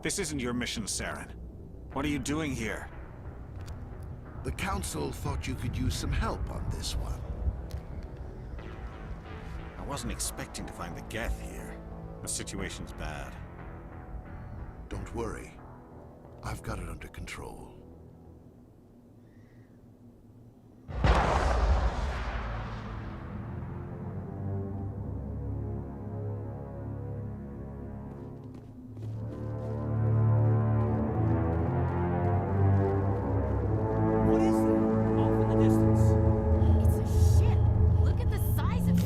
This isn't your mission, Saren. What are you doing here? The Council thought you could use some help on this one. I wasn't expecting to find the Geth here. The situation's bad. Don't worry. I've got it under control. What is that? Off in the distance. It's a ship. Look at the size of it.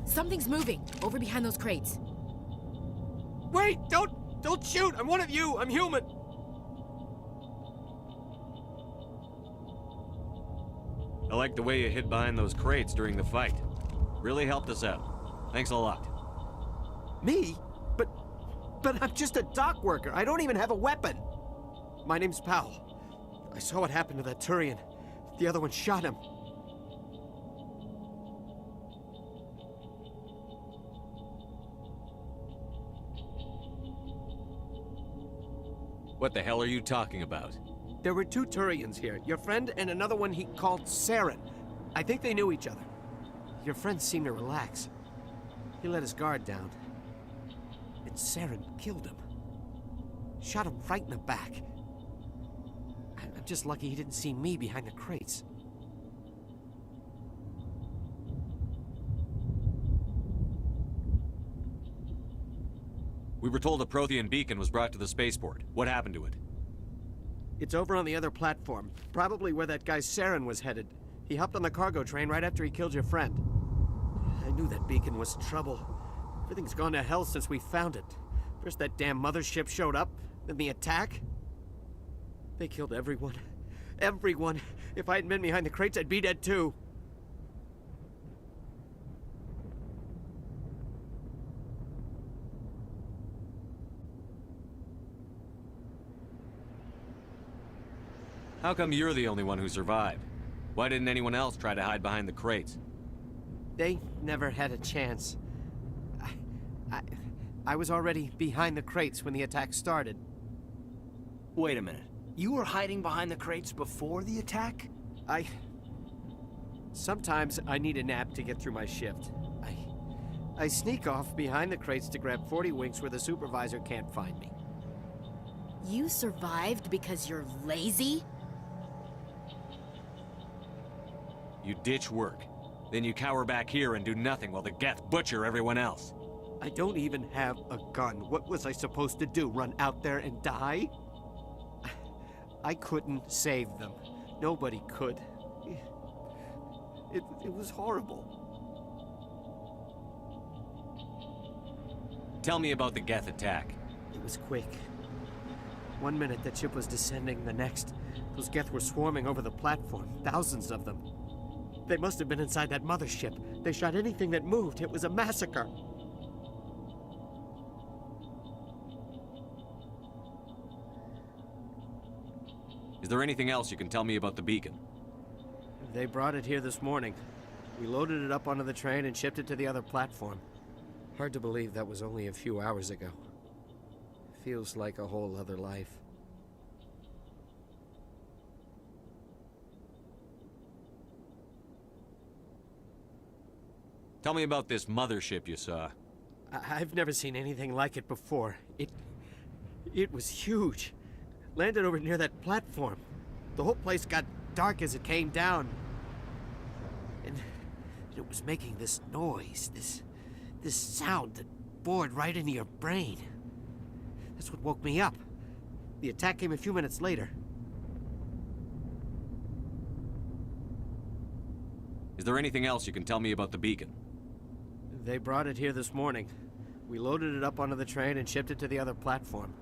Something's moving over behind those crates. Wait! Don't shoot! I'm one of you! I'm human! I like the way you hid behind those crates during the fight. Really helped us out. Thanks a lot. Me? But I'm just a dock worker. I don't even have a weapon. My name's Powell. I saw what happened to that Turian. The other one shot him. What the hell are you talking about? There were two Turians here. Your friend and another one he called Saren. I think they knew each other. Your friend seemed to relax. He let his guard down. And Saren killed him. Shot him right in the back. I'm just lucky he didn't see me behind the crates. We were told a Prothean beacon was brought to the spaceport. What happened to it? It's over on the other platform. Probably where that guy Saren was headed. He hopped on the cargo train right after he killed your friend. I knew that beacon was trouble. Everything's gone to hell since we found it. First that damn mothership showed up, then the attack. They killed everyone. Everyone. If I hadn't been behind the crates, I'd be dead too. How come you're the only one who survived? Why didn't anyone else try to hide behind the crates? They never had a chance. I was already behind the crates when the attack started. Wait a minute. You were hiding behind the crates before the attack? Sometimes I need a nap to get through my shift. I sneak off behind the crates to grab 40 winks where the supervisor can't find me. You survived because you're lazy? You ditch work. Then you cower back here and do nothing while the Geth butcher everyone else. I don't even have a gun. What was I supposed to do? Run out there and die? I couldn't save them. Nobody could. It was horrible. Tell me about the Geth attack. It was quick. 1 minute that ship was descending, the next, those Geth were swarming over the platform. Thousands of them. They must have been inside that mothership. They shot anything that moved. It was a massacre. Is there anything else you can tell me about the beacon? They brought it here this morning. We loaded it up onto the train and shipped it to the other platform. Hard to believe that was only a few hours ago. Feels like a whole other life. Tell me about this mothership you saw. I've never seen anything like it before. It was huge. Landed over near that platform. The whole place got dark as it came down. And it was making this noise, this sound that bored right into your brain. That's what woke me up. The attack came a few minutes later. Is there anything else you can tell me about the beacon? They brought it here this morning. We loaded it up onto the train and shipped it to the other platform.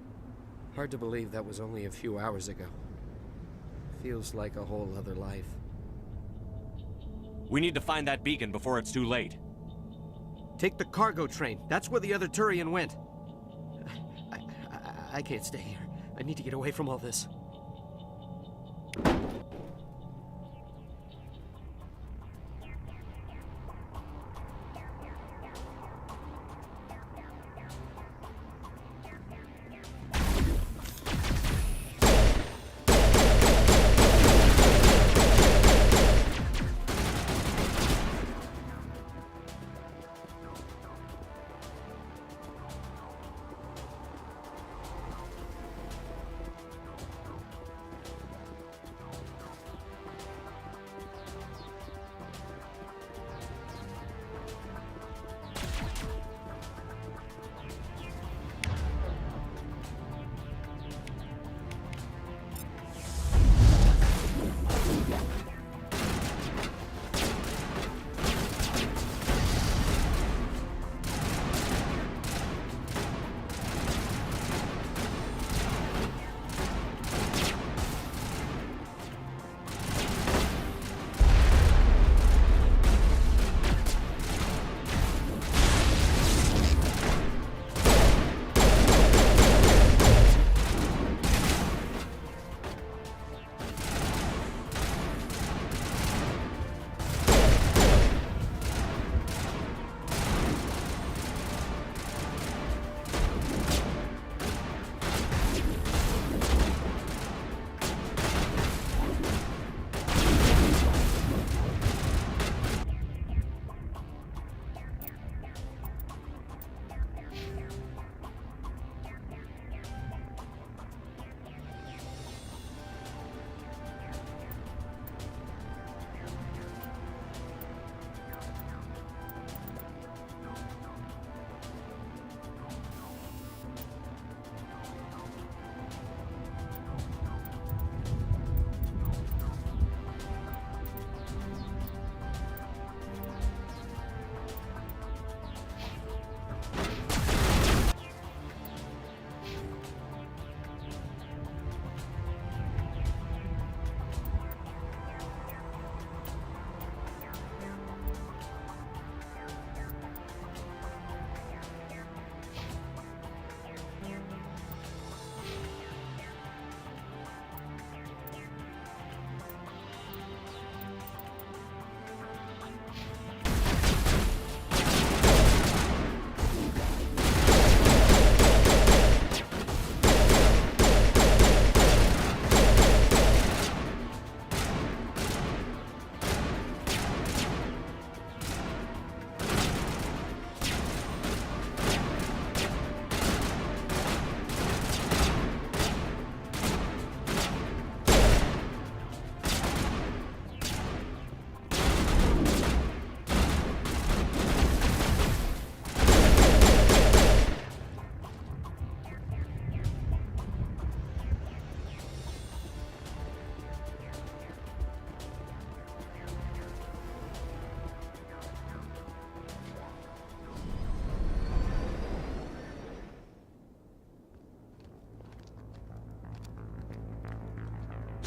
Hard to believe that was only a few hours ago. Feels like a whole other life. We need to find that beacon before it's too late. Take the cargo train. That's where the other Turian went. I can't stay here. I need to get away from all this.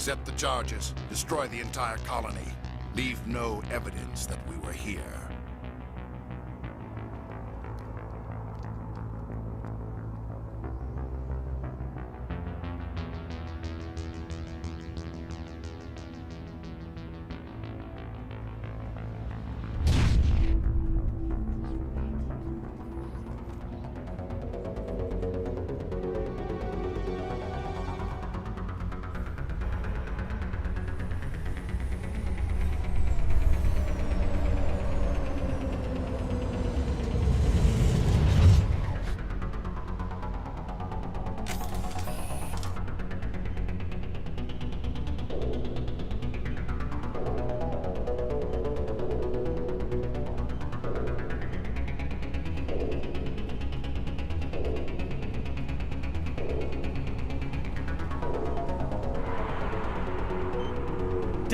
Set the charges. Destroy the entire colony. Leave no evidence that we were here.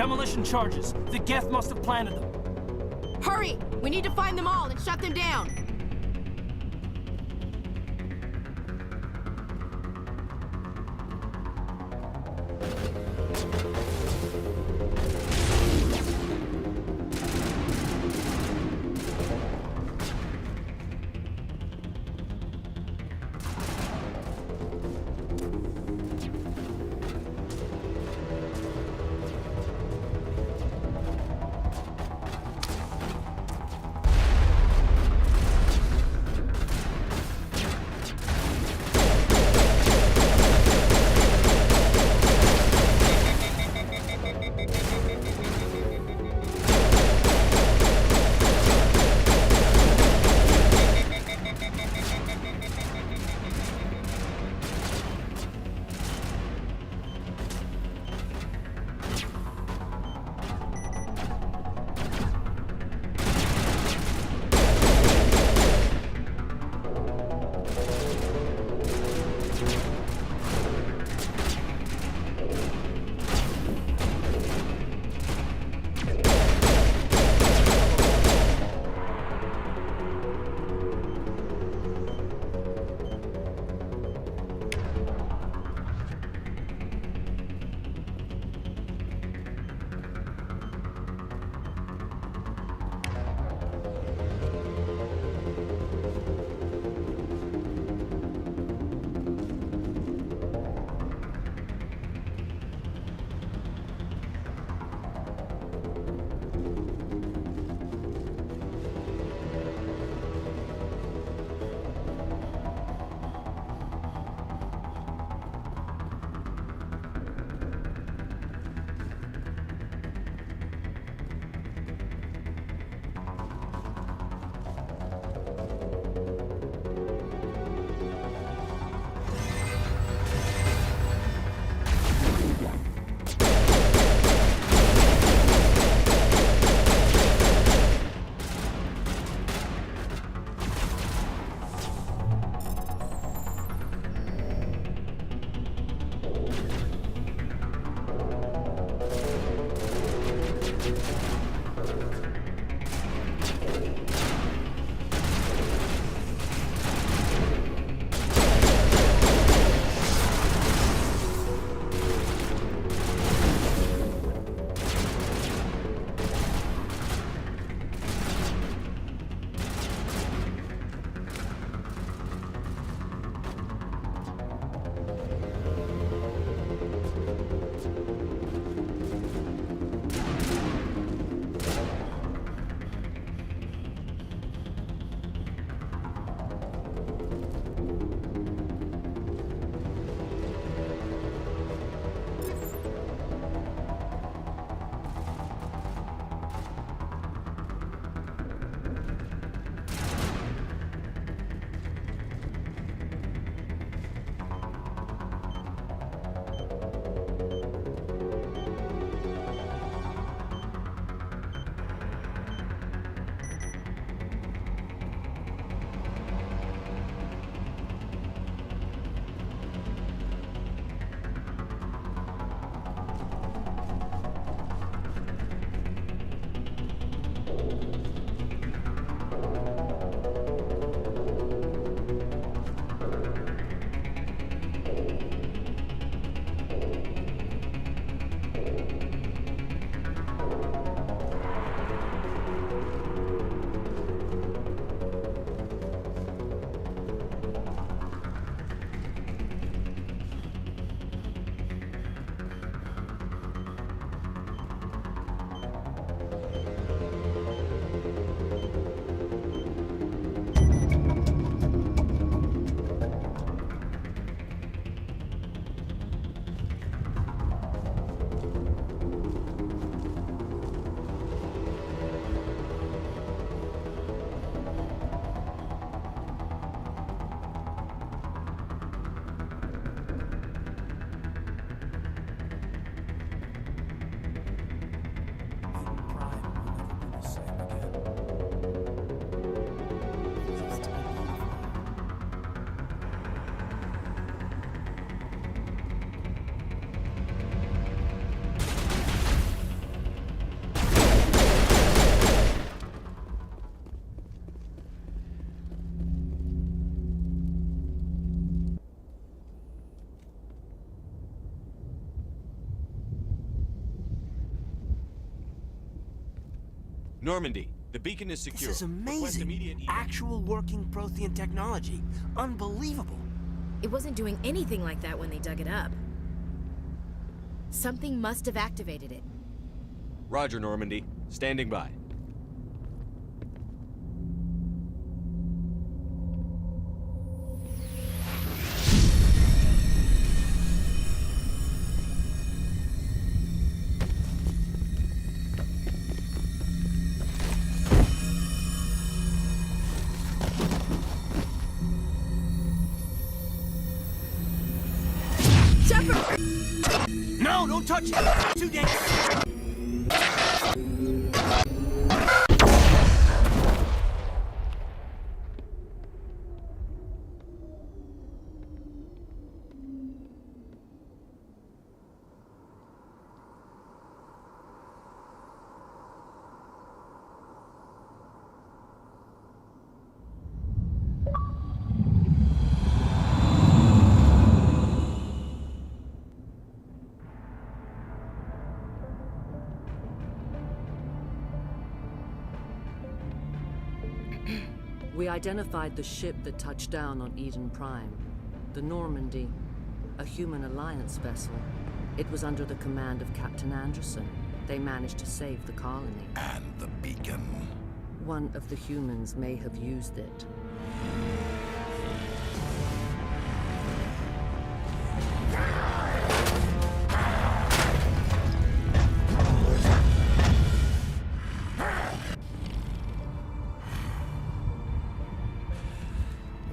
Demolition charges. The Geth must have planted them. Hurry! We need to find them all and shut them down! Normandy, the beacon is secure. This is Request amazing. immediate Actual working Prothean technology. Unbelievable. It wasn't doing anything like that when they dug it up. Something must have activated it. Roger, Normandy. Standing by. No, don't touch it! Too dangerous! We identified the ship that touched down on Eden Prime. The Normandy, a human alliance vessel. It was under the command of Captain Anderson. They managed to save the colony. And the beacon. One of the humans may have used it.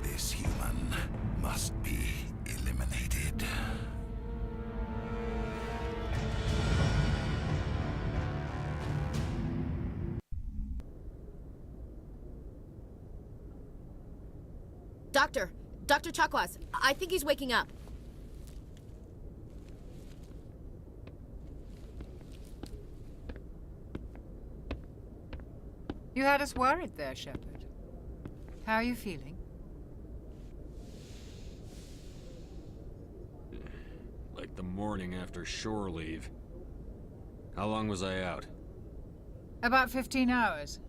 This human must be eliminated. Dr. Chakwas, I think he's waking up. You had us worried there, Shepard. How are you feeling? Like the morning after shore leave. How long was I out? About 15 hours.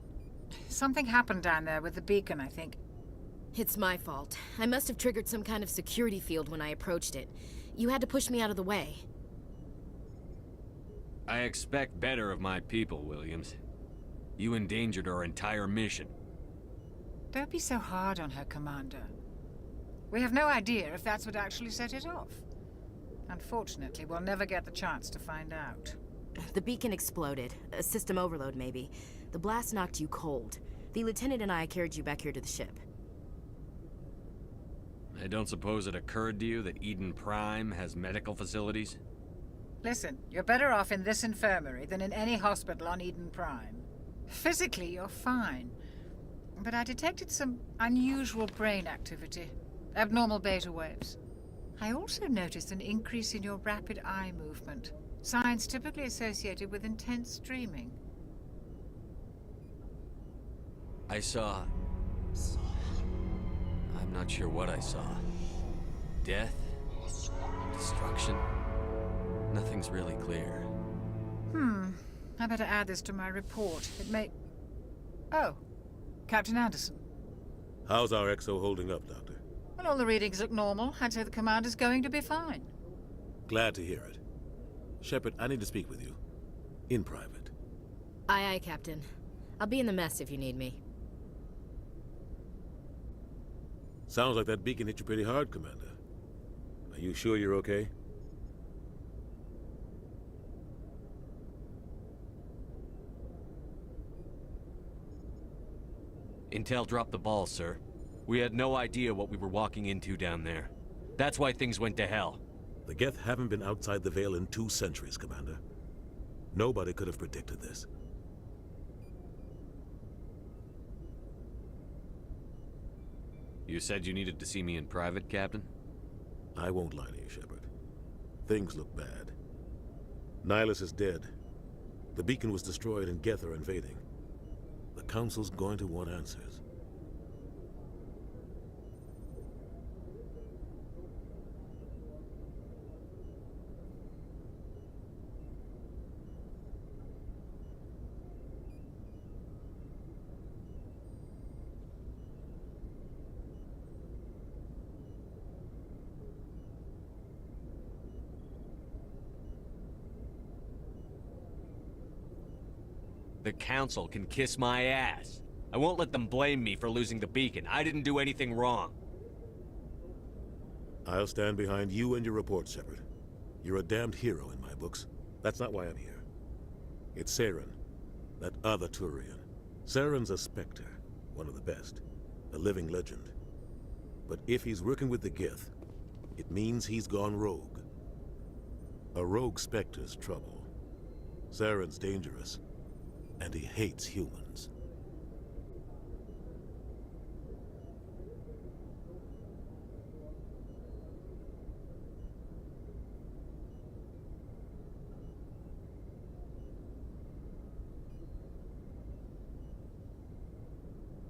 Something happened down there with the beacon, I think. It's my fault. I must have triggered some kind of security field when I approached it. You had to push me out of the way. I expect better of my people, Williams. You endangered our entire mission. Don't be so hard on her, Commander. We have no idea if that's what actually set it off. Unfortunately, we'll never get the chance to find out. The beacon exploded. A system overload, maybe. The blast knocked you cold. The lieutenant and I carried you back here to the ship. I don't suppose it occurred to you that Eden Prime has medical facilities? Listen, you're better off in this infirmary than in any hospital on Eden Prime. Physically, you're fine. But I detected some unusual brain activity. Abnormal beta waves. I also noticed an increase in your rapid eye movement. Signs typically associated with intense dreaming. I saw... I'm not sure what I saw. Death? Destruction? Nothing's really clear. I better add this to my report. It may... Oh, Captain Anderson. How's our XO holding up, Doctor? Well, all the readings look normal. I'd say the commander's going to be fine. Glad to hear it. Shepard, I need to speak with you. In private. Aye, aye, Captain. I'll be in the mess if you need me. Sounds like that beacon hit you pretty hard, Commander. Are you sure you're okay? Intel dropped the ball, sir. We had no idea what we were walking into down there. That's why things went to hell. The Geth haven't been outside the Veil in 2 centuries, Commander. Nobody could have predicted this. You said you needed to see me in private, Captain? I won't lie to you, Shepard. Things look bad. Nihilus is dead. The beacon was destroyed and Geth are invading. The Council's going to want answers. The Council can kiss my ass. I won't let them blame me for losing the beacon. I didn't do anything wrong. I'll stand behind you and your report, Shepard. You're a damned hero in my books. That's not why I'm here. It's Saren, that other Turian. Saren's a Spectre, one of the best, a living legend. But if he's working with the Geth, it means he's gone rogue. A rogue Spectre's trouble. Saren's dangerous, and he hates humans.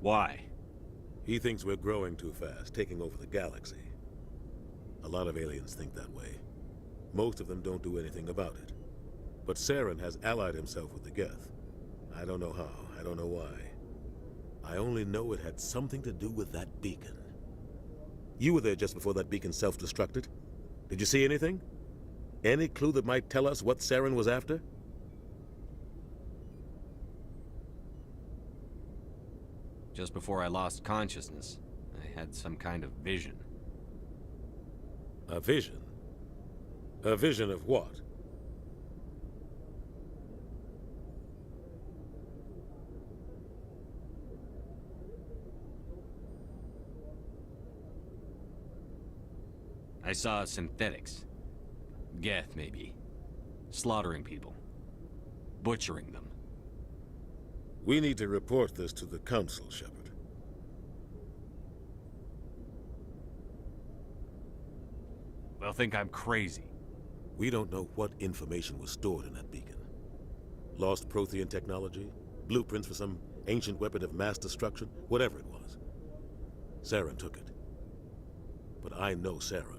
Why? He thinks we're growing too fast, taking over the galaxy. A lot of aliens think that way. Most of them don't do anything about it. But Saren has allied himself with the Geth. I don't know how, I don't know why. I only know it had something to do with that beacon. You were there just before that beacon self-destructed. Did you see anything? Any clue that might tell us what Saren was after? Just before I lost consciousness, I had some kind of vision. A vision? A vision of what? I saw synthetics. Geth, maybe. Slaughtering people. Butchering them. We need to report this to the Council, Shepard. They'll think I'm crazy. We don't know what information was stored in that beacon. Lost Prothean technology? Blueprints for some ancient weapon of mass destruction? Whatever it was. Saren took it. But I know Saren.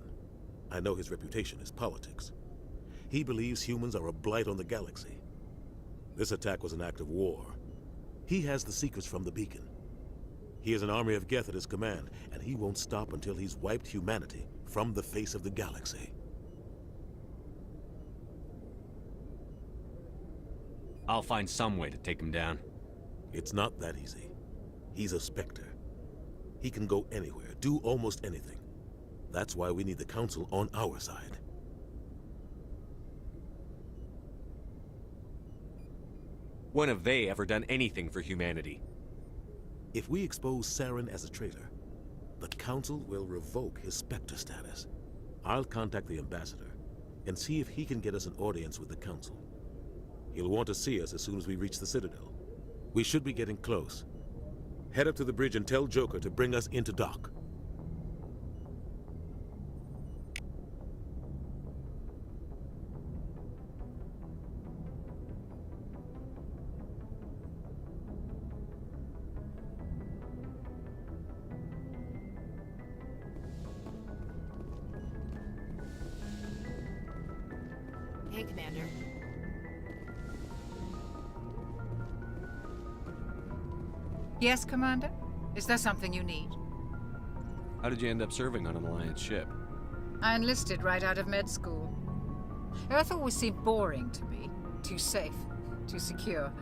I know his reputation is politics. He believes humans are a blight on the galaxy. This attack was an act of war. He has the secrets from the beacon. He has an army of Geth at his command, and he won't stop until he's wiped humanity from the face of the galaxy. I'll find some way to take him down. It's not that easy. He's a Spectre. He can go anywhere, do almost anything. That's why we need the Council on our side. When have they ever done anything for humanity? If we expose Saren as a traitor, the Council will revoke his Spectre status. I'll contact the Ambassador and see if he can get us an audience with the Council. He'll want to see us as soon as we reach the Citadel. We should be getting close. Head up to the bridge and tell Joker to bring us into dock. Hey, Commander. Yes, Commander? Is there something you need? How did you end up serving on an Alliance ship? I enlisted right out of med school. Earth always seemed boring to me. Too safe, too secure.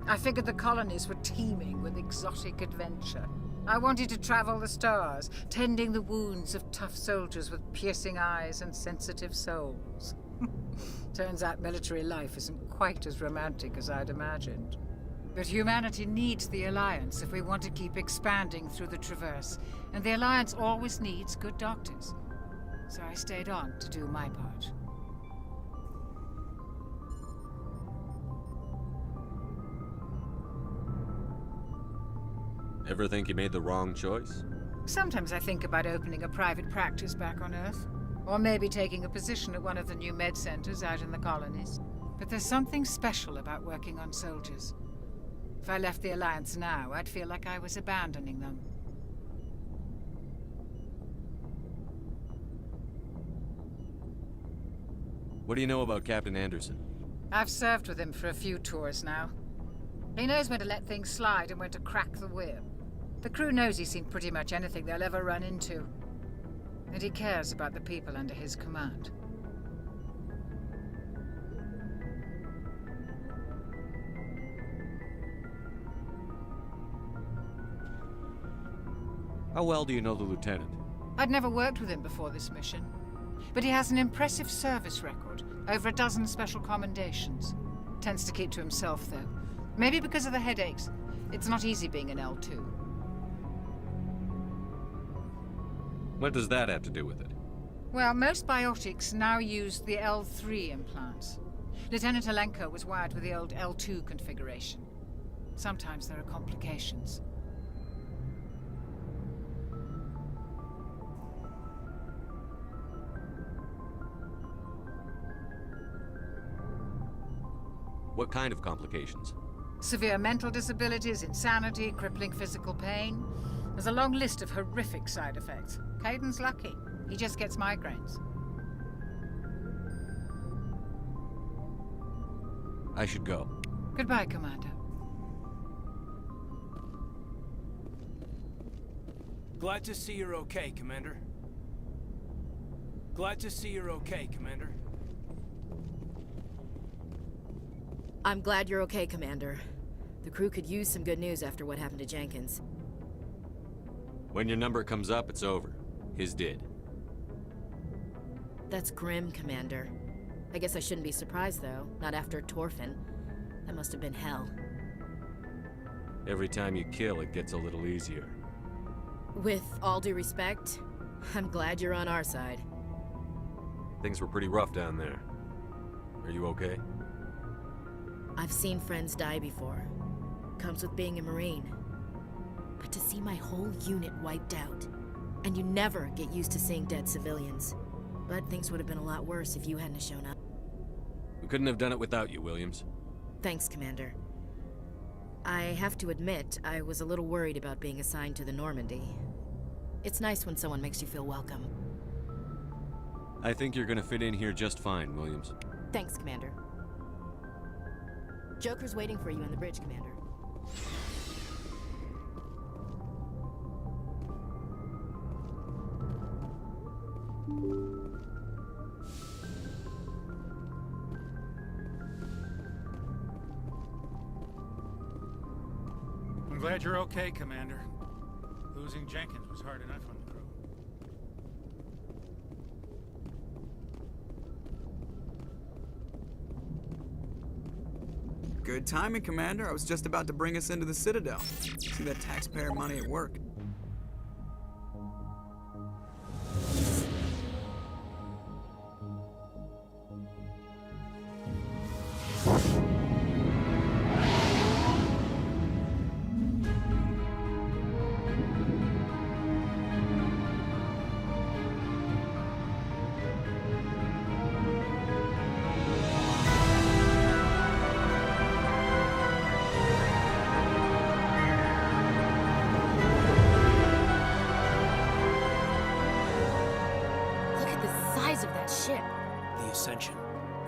I figured the colonies were teeming with exotic adventure. I wanted to travel the stars, tending the wounds of tough soldiers with piercing eyes and sensitive souls. Turns out military life isn't quite as romantic as I'd imagined. But humanity needs the Alliance if we want to keep expanding through the Traverse, and the Alliance always needs good doctors. So I stayed on to do my part. Ever think you made the wrong choice? Sometimes I think about opening a private practice back on Earth. Or maybe taking a position at one of the new med centers out in the colonies. But there's something special about working on soldiers. If I left the Alliance now, I'd feel like I was abandoning them. What do you know about Captain Anderson? I've served with him for a few tours now. He knows when to let things slide and when to crack the whip. The crew knows he's seen pretty much anything they'll ever run into. And he cares about the people under his command. How well do you know the lieutenant? I'd never worked with him before this mission, but he has an impressive service record, over a dozen special commendations. Tends to keep to himself, though. Maybe because of the headaches. It's not easy being an L2. What does that have to do with it? Well, most biotics now use the L3 implants. Lieutenant Alenko was wired with the old L2 configuration. Sometimes there are complications. What kind of complications? Severe mental disabilities, insanity, crippling physical pain. There's a long list of horrific side effects. Kaiden's lucky. He just gets migraines. I should go. Goodbye, Commander. Glad to see you're okay, Commander. Glad to see you're okay, Commander. I'm glad you're okay, Commander. The crew could use some good news after what happened to Jenkins. When your number comes up, it's over. His did. That's grim, Commander. I guess I shouldn't be surprised, though. Not after Torfin. That must have been hell. Every time you kill, it gets a little easier. With all due respect, I'm glad you're on our side. Things were pretty rough down there. Are you okay? I've seen friends die before. Comes with being a Marine. But to see my whole unit wiped out, and you never get used to seeing dead civilians. But things would have been a lot worse if you hadn't shown up. We couldn't have done it without you, Williams. Thanks, Commander. I have to admit, I was a little worried about being assigned to the Normandy. It's nice when someone makes you feel welcome. I think you're gonna fit in here just fine, Williams. Thanks, Commander. Joker's waiting for you in the bridge, Commander. I'm glad you're okay, Commander. Losing Jenkins was hard enough on the crew. Good timing, Commander. I was just about to bring us into the Citadel. See that taxpayer money at work.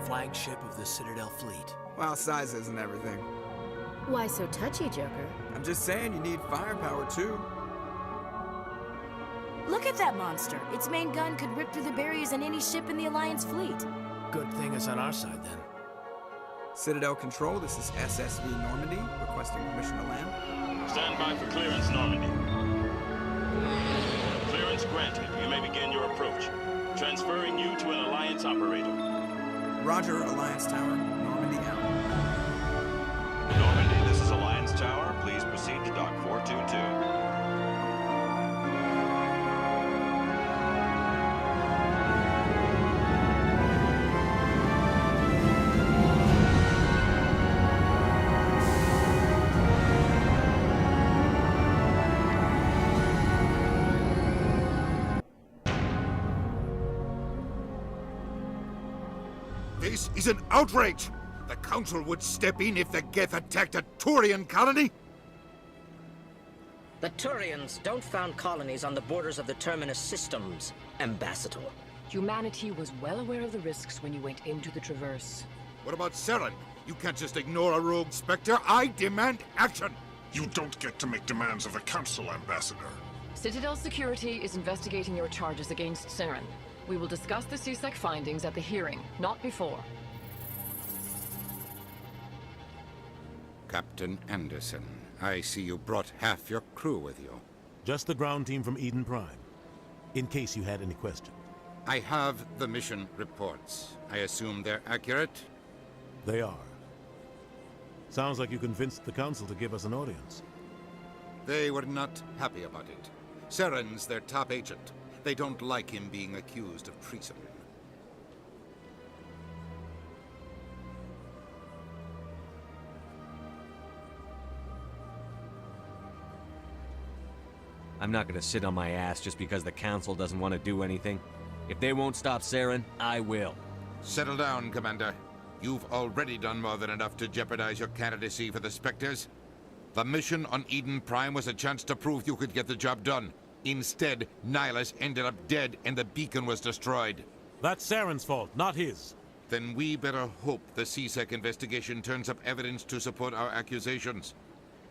Flagship of the Citadel fleet. Well, size isn't everything. Why so touchy, Joker? I'm just saying you need firepower, too. Look at that monster! Its main gun could rip through the barriers in any ship in the Alliance fleet. Good thing it's on our side, then. Citadel Control, this is SSV Normandy, requesting permission to land. Stand by for clearance, Normandy. Clearance granted. You may begin your approach. Transferring you to an Alliance operator. Roger, Alliance Tower. Normandy out. Normandy, this is Alliance Tower. Please proceed to Dock 422. This is an outrage! The Council would step in if the Geth attacked a Turian colony? The Turians don't found colonies on the borders of the Terminus systems, Ambassador. Humanity was well aware of the risks when you went into the Traverse. What about Saren? You can't just ignore a rogue Spectre. I demand action! You don't get to make demands of the Council, Ambassador. Citadel Security is investigating your charges against Saren. We will discuss the CSEC findings at the hearing, not before. Captain Anderson, I see you brought half your crew with you. Just the ground team from Eden Prime, in case you had any questions. I have the mission reports. I assume they're accurate? They are. Sounds like you convinced the Council to give us an audience. They were not happy about it. Saren's their top agent. They don't like him being accused of treason. I'm not gonna sit on my ass just because the Council doesn't want to do anything. If they won't stop Saren, I will. Settle down, Commander. You've already done more than enough to jeopardize your candidacy for the Spectres. The mission on Eden Prime was a chance to prove you could get the job done. Instead, Nihilus ended up dead and the beacon was destroyed. That's Saren's fault, not his. Then we better hope the CSEC investigation turns up evidence to support our accusations.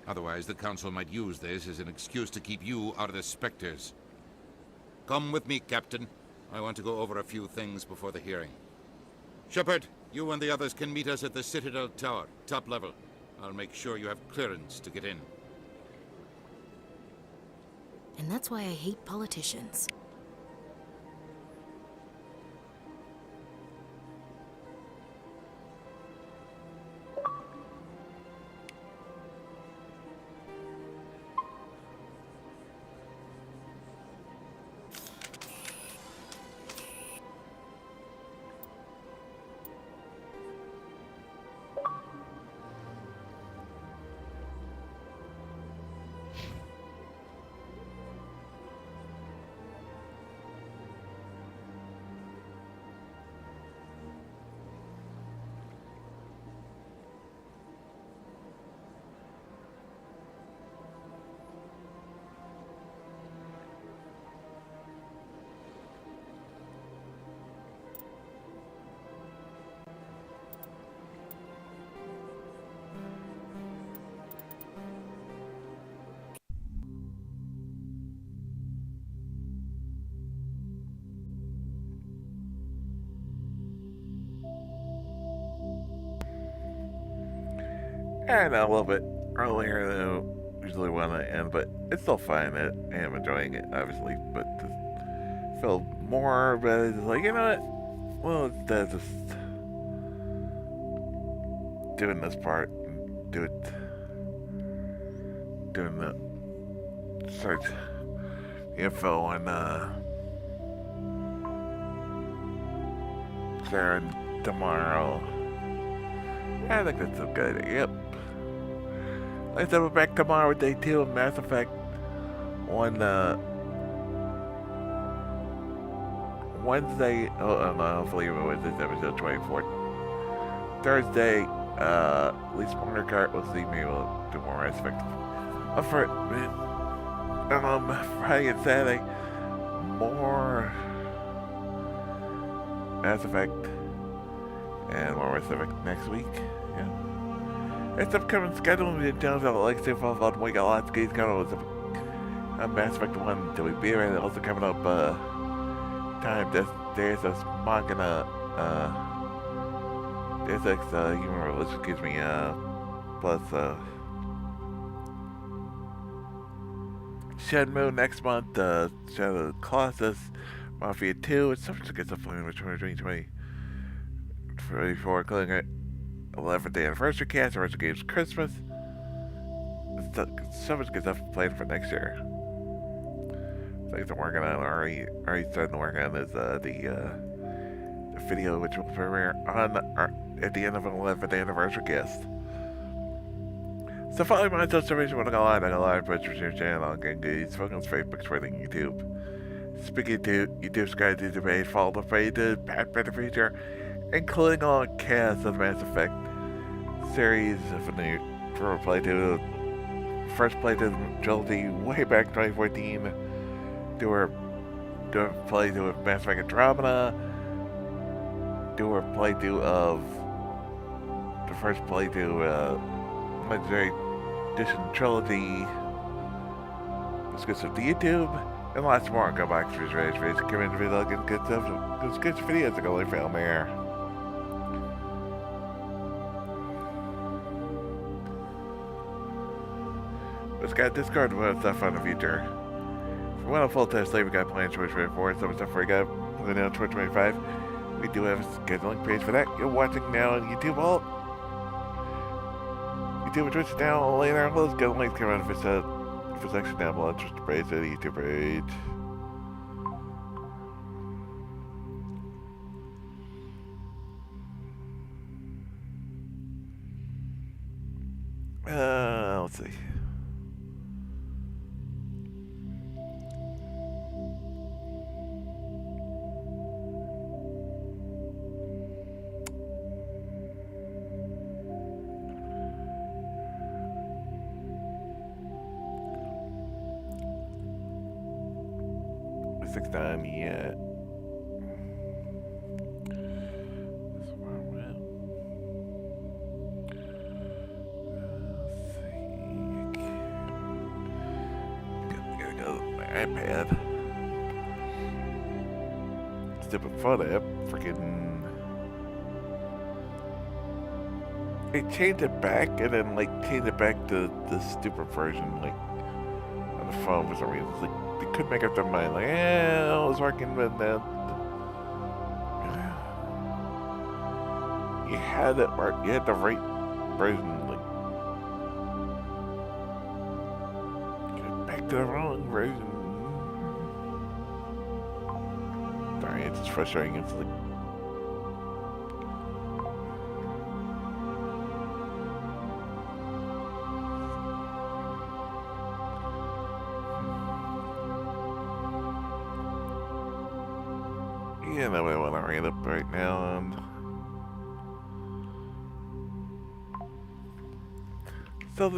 Otherwise, the Council might use this as an excuse to keep you out of the Spectres. Come with me, Captain. I want to go over a few things before the hearing. Shepard, you and the others can meet us at the Citadel Tower, top level. I'll make sure you have clearance to get in. And that's why I hate politicians. I know, a little bit earlier than usually when I end, but it's still fine. I am enjoying it, obviously, but to feel more, but it's like, you know what? Well, instead of just doing this part, and doing the search info on Saren tomorrow. I think that's a good idea. Yep. Like I said, we're back tomorrow with day 2 of Mass Effect on Wednesday. Oh, no, hopefully it was this episode 24th. Thursday, at least Corner Cart will see me. We'll do more Mass Effect. For Friday and Saturday, more Mass Effect and more Mass Effect next week. Yeah. It's upcoming schedule. We did tell like to follow on. We got lots of games coming up. Mass Effect 1 till we beat it. Also coming up time this Deus Ex Machina Deus Ex Human Revolution, excuse me, plus Shenmue next month, Shadow of the Colossus, Mafia 2, it's so much to get stuff playing with 2020 24, including it. 11th anniversary cast, Original Games Christmas. So much good stuff planned for next year. Things I'm working on, already starting to work on is the video which will premiere on at the end of an 11th anniversary cast. So follow me on social media when I go live, Twitch, YouTube channel, on Genghis, Focus, Facebook, Twitter, and YouTube. Speaking to YouTube, subscribe to the page, follow the page, Pat Better Future, including all cast of Mass Effect series of a new playthrough. First playthrough of the trilogy way back in 2014. Do a playthrough of Mass Effect Andromeda. Do a playthrough of the first playthrough, Legendary Edition Trilogy. Let's get some to YouTube. And lots more on Go Box Rage Rage. Come in the video, get good stuff. There's good videos that go live on there. Let's get Discord with stuff on the future. One of full time slave, we got planned George 24, so stuff for got the now George 25. We do have a scheduling page for that. You're watching now on YouTube. Well, YouTube and Twitch now later. Let's get links come out if it's actually down below. Twitch page, the YouTube page. Let's see. Six time yet. iPad. Stupid photo app. Freaking. They changed it back and then like changed it back to the stupid version like on the phone for some reason. It's like they couldn't make up their mind. Like, it was working, but then you had it work. You had the right version. Like, back to the wrong version. Sorry, it's just frustrating. It's like. Yeah, no, I want to read up right now. And so